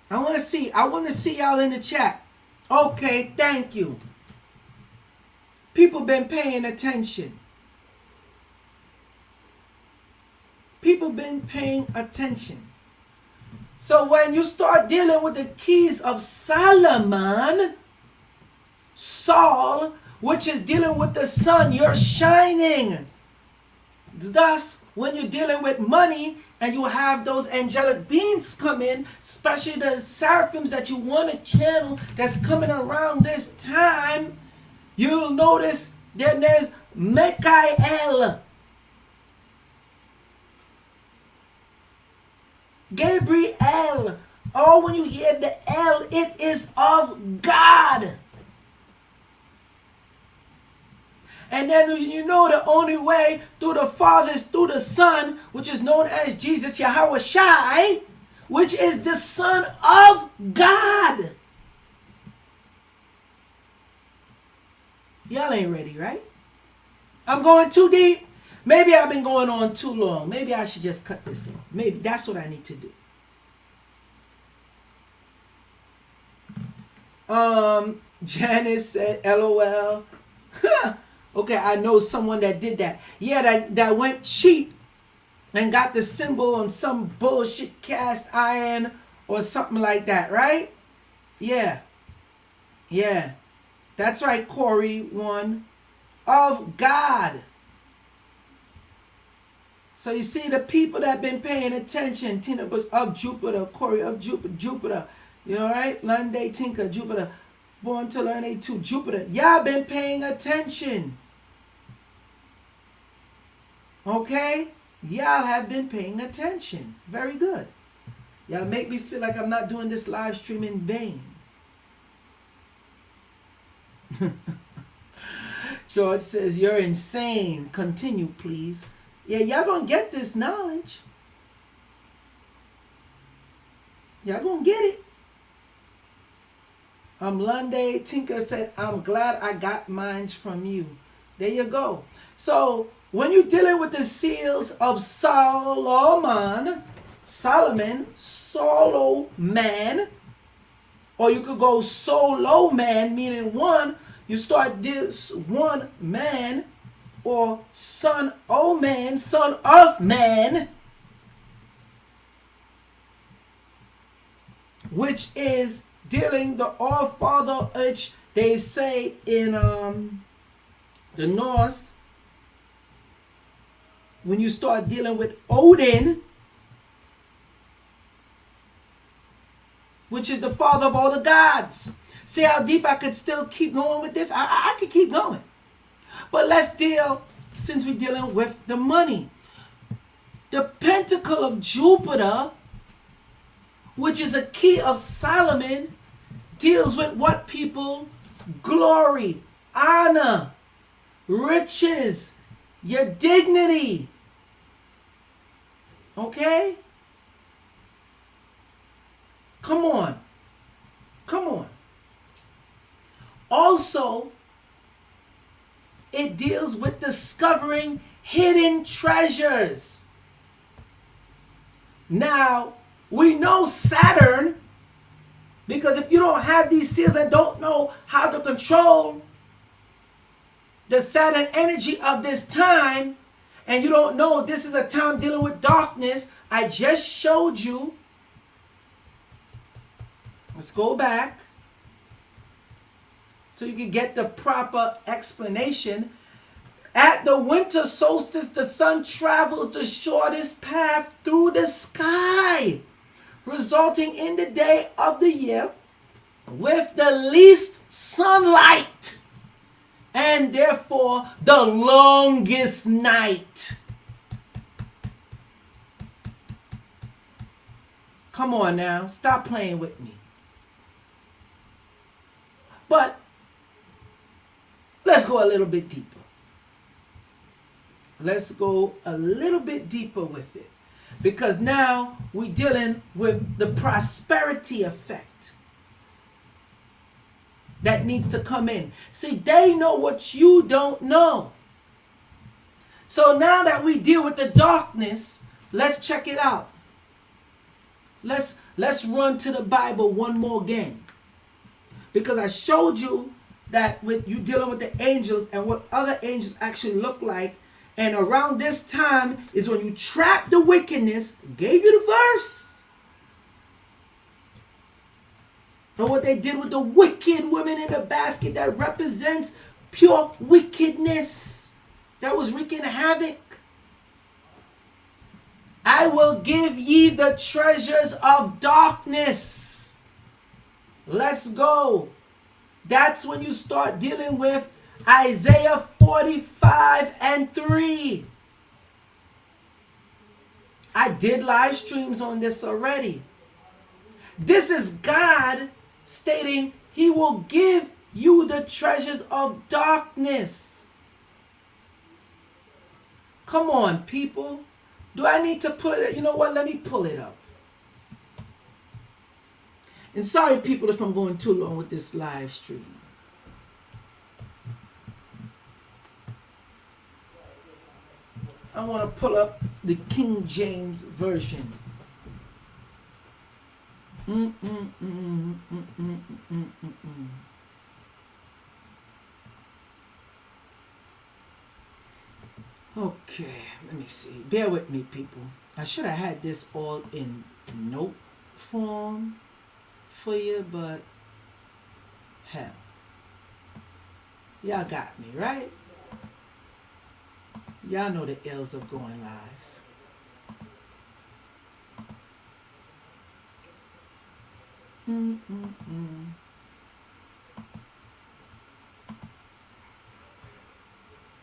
I want to see y'all in the chat. Okay, thank you. People been paying attention. people been paying attention. So when you start dealing with the keys of Solomon, Sol, which is dealing with the sun, you're shining. Thus, when you're dealing with money and you have those angelic beings come in, especially the seraphims that you want to channel that's coming around this time, you'll notice their names Michael, Gabriel. Oh, when you hear the L, it is of God. And then you know the only way through the Father is through the Son, which is known as Jesus, Yahweh Shai, which is the Son of God. Y'all ain't ready, right? I'm going too deep. Maybe I've been going on too long. Maybe I should just cut this off. Maybe that's what I need to do. Janice said, LOL. Okay, I know someone that did that. Yeah, that went cheap and got the symbol on some bullshit cast iron or something like that, right? Yeah. Yeah. That's right, Corey, one. Of God. So you see the people that been paying attention, Tina Bush of Jupiter, Corey of Jupiter. You know, right? Lunday, Tinker, Jupiter. Born to learn A2, Jupiter. Y'all been paying attention. Okay? Y'all have been paying attention. Very good. Y'all make me feel like I'm not doing this live stream in vain. George says, you're insane. Continue, please. Yeah, y'all gonna get this knowledge. Y'all gonna get it. Lunday, Tinker said, I'm glad I got mine from you. There you go. So, when you're dealing with the seals of Solomon, or you could go solo man, meaning one, you start this one man, or son of man, which is dealing the All-Father, which they say in the Norse, when you start dealing with Odin, which is the father of all the gods. See how deep I could still keep going with this? I could keep going. But let's deal, since we're dealing with the money. The pentacle of Jupiter, which is a key of Solomon, deals with what, people? Glory, honor, riches, your dignity. Okay? Come on. Come on. Also, it deals with discovering hidden treasures. Now, we know Saturn, because if you don't have these seals and don't know how to control the Saturn energy of this time, and you don't know this is a time dealing with darkness, I just showed you. Let's go back so you can get the proper explanation. At the winter solstice, the sun travels the shortest path through the sky, resulting in the day of the year with the least sunlight, and therefore the longest night. Come on now, stop playing with me. But let's go a little bit deeper. Let's go a little bit deeper with it. Because now we're dealing with the prosperity effect that needs to come in. See, they know what you don't know. So now that we deal with the darkness, let's check it out. Let's run to the Bible one more again. Because I showed you that with you dealing with the angels and what other angels actually look like, And around this time is when you trap the wickedness. Gave you the verse. And what they did with the wicked women in the basket that represents pure wickedness that was wreaking havoc. I will give ye the treasures of darkness. Let's go. That's when you start dealing with Isaiah 45 and 3. I did live streams on this already. This is God stating he will give you the treasures of darkness. Come on, people. Do I need to pull it up? You know what? Let me pull it up. And sorry, people, if I'm going too long with this live stream. I want to pull up the King James Version. Okay, let me see. Bear with me, people. I should have had this all in note form for you, but hell. Y'all got me, right? Y'all know the ills of going live.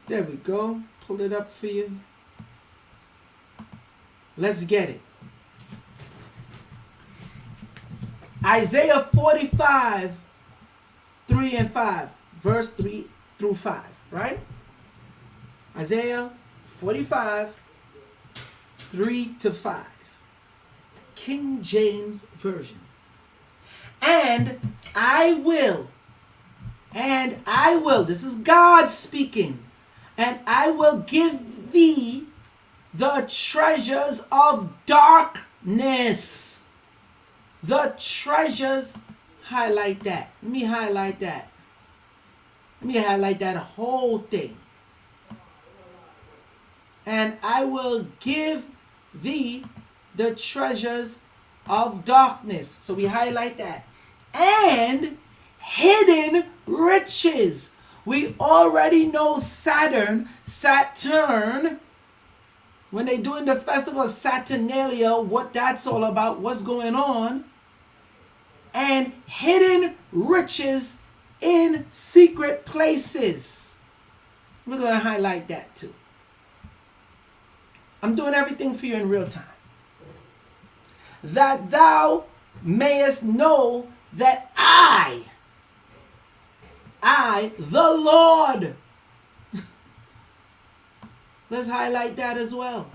There we go. Pull it up for you. Let's get it. Isaiah 45, 3 and 5. Verse 3 through 5, right? Isaiah 45, 3 to 5. King James Version. And I will, this is God speaking, and I will give thee the treasures of darkness. The treasures, highlight that. Let me highlight that. Let me highlight that whole thing. And I will give thee the treasures of darkness. So we highlight that. And hidden riches. We already know Saturn, when they're doing the festival of Saturnalia, what that's all about, what's going on. And hidden riches in secret places. We're going to highlight that too. I'm doing everything for you in real time. That thou mayest know that I, the Lord. Let's highlight that as well.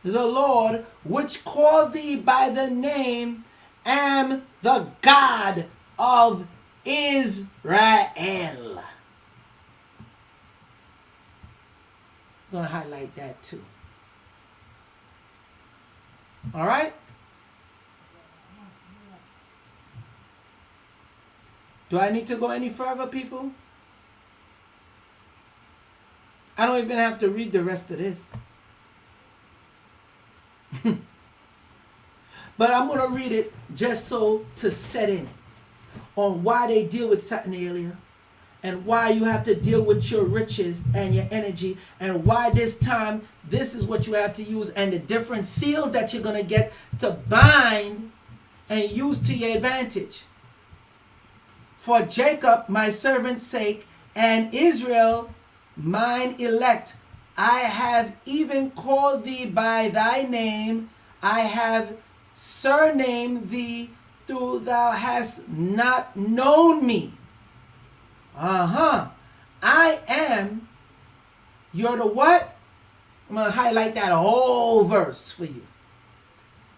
The Lord, which called thee by the name, am the God of Israel. I'm going to highlight that too. All right? Do I need to go any further, people? I don't even have to read the rest of this. But I'm going to read it just so to set in on why they deal with Saturnalia and why you have to deal with your riches and your energy and why this time this is what you have to use and the different seals that you're going to get to bind and use to your advantage. For Jacob, my servant's sake, and Israel, mine elect, I have even called thee by thy name. I have surnamed thee, though thou hast not known me. I am, you're the what? I'm going to highlight that whole verse for you.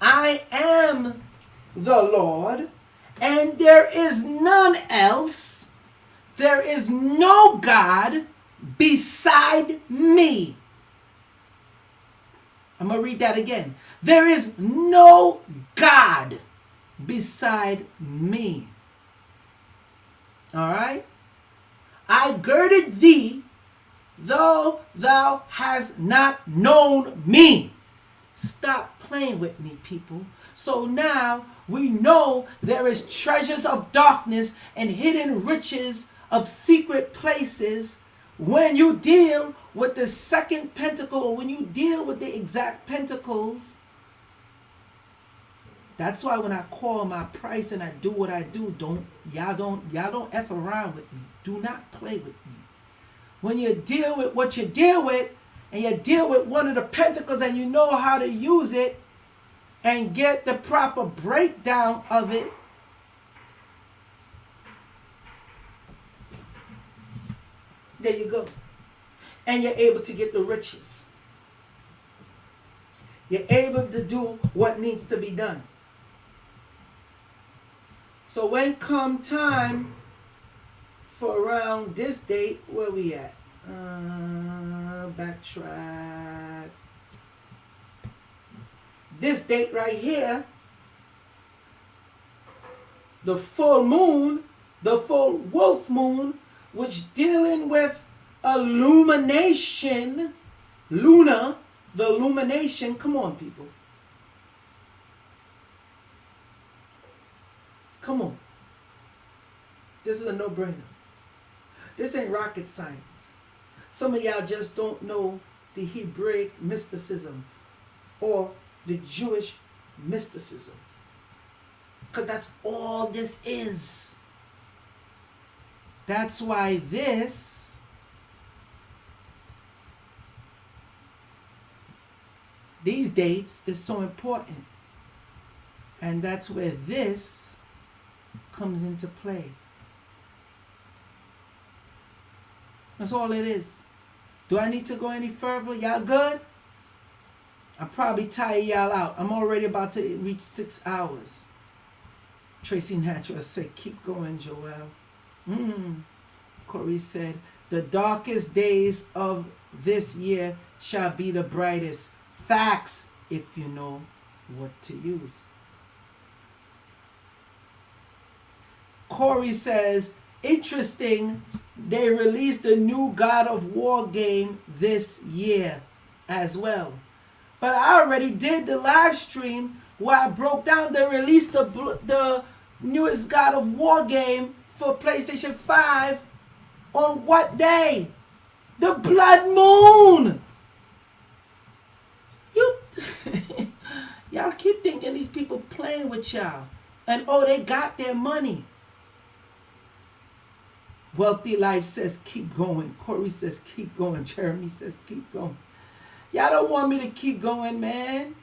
I am the Lord, and there is none else. There is no God beside me. I'm going to read that again. There is no God beside me. All right? I girded thee, though thou hast not known me. Stop playing with me, people. So now we know there is treasures of darkness and hidden riches of secret places when you deal with the second pentacle, or when you deal with the exact pentacles. That's why when I call my price and I do what I do, y'all don't F around with me. Do not play with me. When you deal with what you deal with, and you deal with one of the pentacles and you know how to use it and get the proper breakdown of it, there you go. And you're able to get the riches. You're able to do what needs to be done. So when come time for around this date, where we at? Backtrack. This date right here, the full moon, the full wolf moon, which dealing with illumination, Luna, the illumination. Come on, people. Come on. This is a no-brainer. This ain't rocket science. Some of y'all just don't know the Hebraic mysticism or the Jewish mysticism. Because that's all this is. That's why these dates is so important. And that's where this comes into play. That's all it is. Do I need to go any further? Y'all good? I'll probably tire y'all out. I'm already about to reach 6 hours. Tracy Natural said, keep going, Joel. Corey said, the darkest days of this year shall be the brightest. Facts, if you know what to use. Corey says, interesting, they released a new God of War game this year as well. But I already did the live stream where I broke down they released the newest God of War game for PlayStation 5 on what day? The blood moon! Y'all keep thinking these people playing with y'all. And oh, they got their money. Wealthy Life says keep going. Corey says keep going. Jeremy says keep going. Y'all don't want me to keep going, man.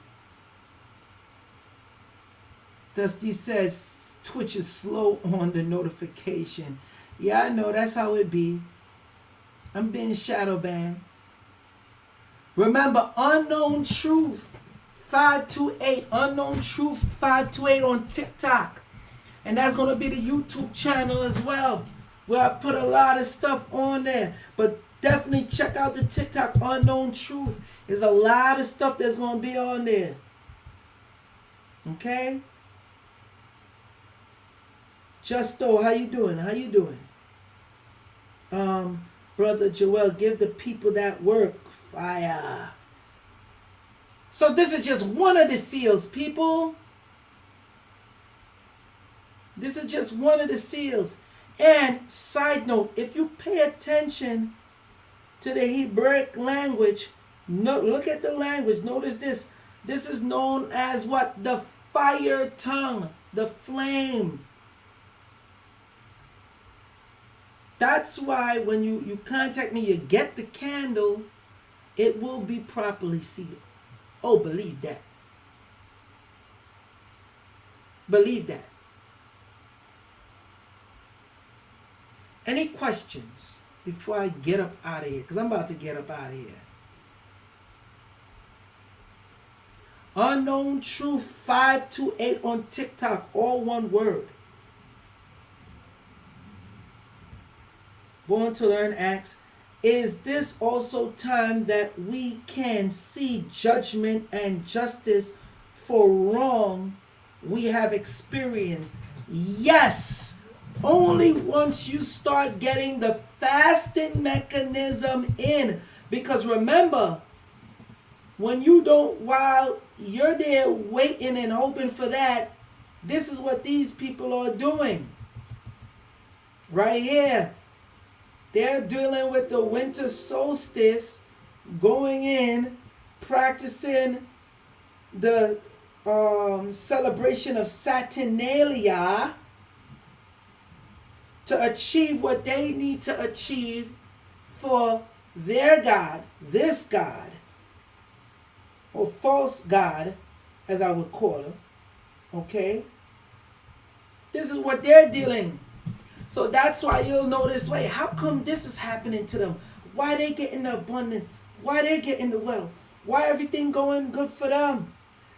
Dusty says Twitch is slow on the notification. Yeah, I know. That's how it be. I'm being shadow banned. Remember, Unknown Truth 528. Unknown Truth 528 on TikTok. And that's going to be the YouTube channel as well, where I put a lot of stuff on there. But definitely check out the TikTok, Unknown Truth. There's a lot of stuff that's going to be on there. Okay? Justo, how you doing? How you doing? Brother Joel, give the people that work fire. So this is just one of the seals, people. This is just one of the seals. And side note, if you pay attention to the Hebraic language, look at the language. Notice this. This is known as what? The fire tongue, the flame. That's why when you contact me, you get the candle, it will be properly sealed. Oh, believe that. Believe that. Any questions before I get up out of here? Because I'm about to get up out of here. Unknown Truth 528 on TikTok, all one word. Born to Learn asks, is this also time that we can see judgment and justice for wrong we have experienced? Yes, Only once you start getting the fasting mechanism in. Because remember, when you don't, while you're there waiting and hoping for that, this is what these people are doing. Right here. They're dealing with the winter solstice, going in, practicing the celebration of Saturnalia to achieve what they need to achieve for their God, this God, or false God, as I would call him. Okay? This is what they're dealing. So that's why you'll notice, wait, how come this is happening to them? Why they getting the abundance? Why they getting the wealth? Why everything going good for them?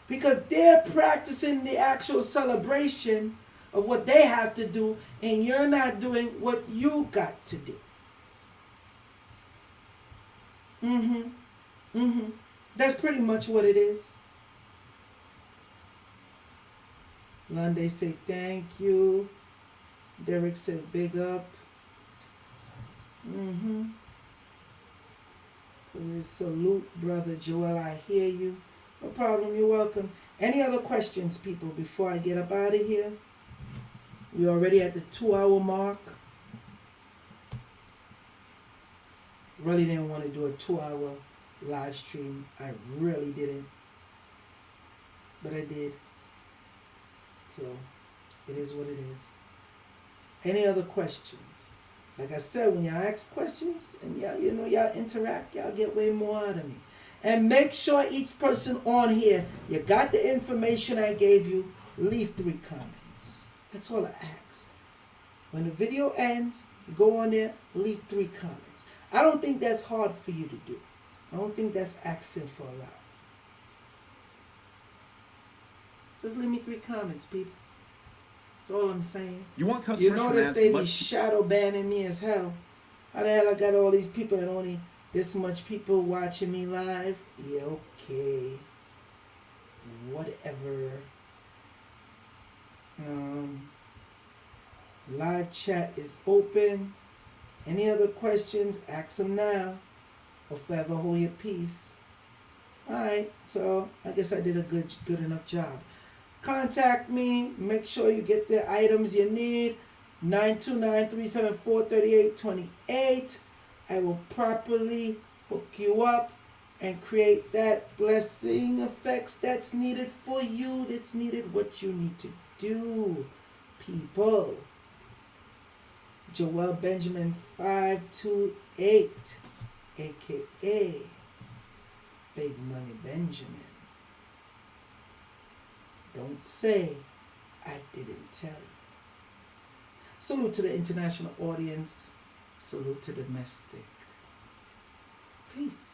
Because they're practicing the actual celebration of what they have to do, and you're not doing what you got to do. That's pretty much what it is. Lunde say thank you. Derek said big up. Salute, brother Joel. I hear you. No problem. You're welcome. Any other questions, people, before I get up out of here? We're already at the 2-hour mark. Really didn't want to do a 2-hour live stream. I really didn't. But I did. So, it is what it is. Any other questions? Like I said, when y'all ask questions and y'all interact, y'all get way more out of me. And make sure each person on here, you got the information I gave you, leave 3 comments. That's all I ask. When the video ends, you go on there, leave 3 comments. I don't think that's hard for you to do. I don't think that's asking for a lot. Just leave me 3 comments, people. That's all I'm saying. You want customers you notice they be shadow banning me as hell. How the hell I got all these people and only this much people watching me live? Yeah, okay. Whatever. Live chat is open. Any other questions? Ask them now. Or forever hold your peace. Alright, so I guess I did a good enough job. Contact me. Make sure you get the items you need. 929-374-3828. I will properly hook you up and create that blessing effects that's needed for you. That's needed what you need to do, people. Joel Benjamin 528, aka Big Money Benjamin. Don't say I didn't tell you. Salute to the international audience. Salute to the domestic. Peace.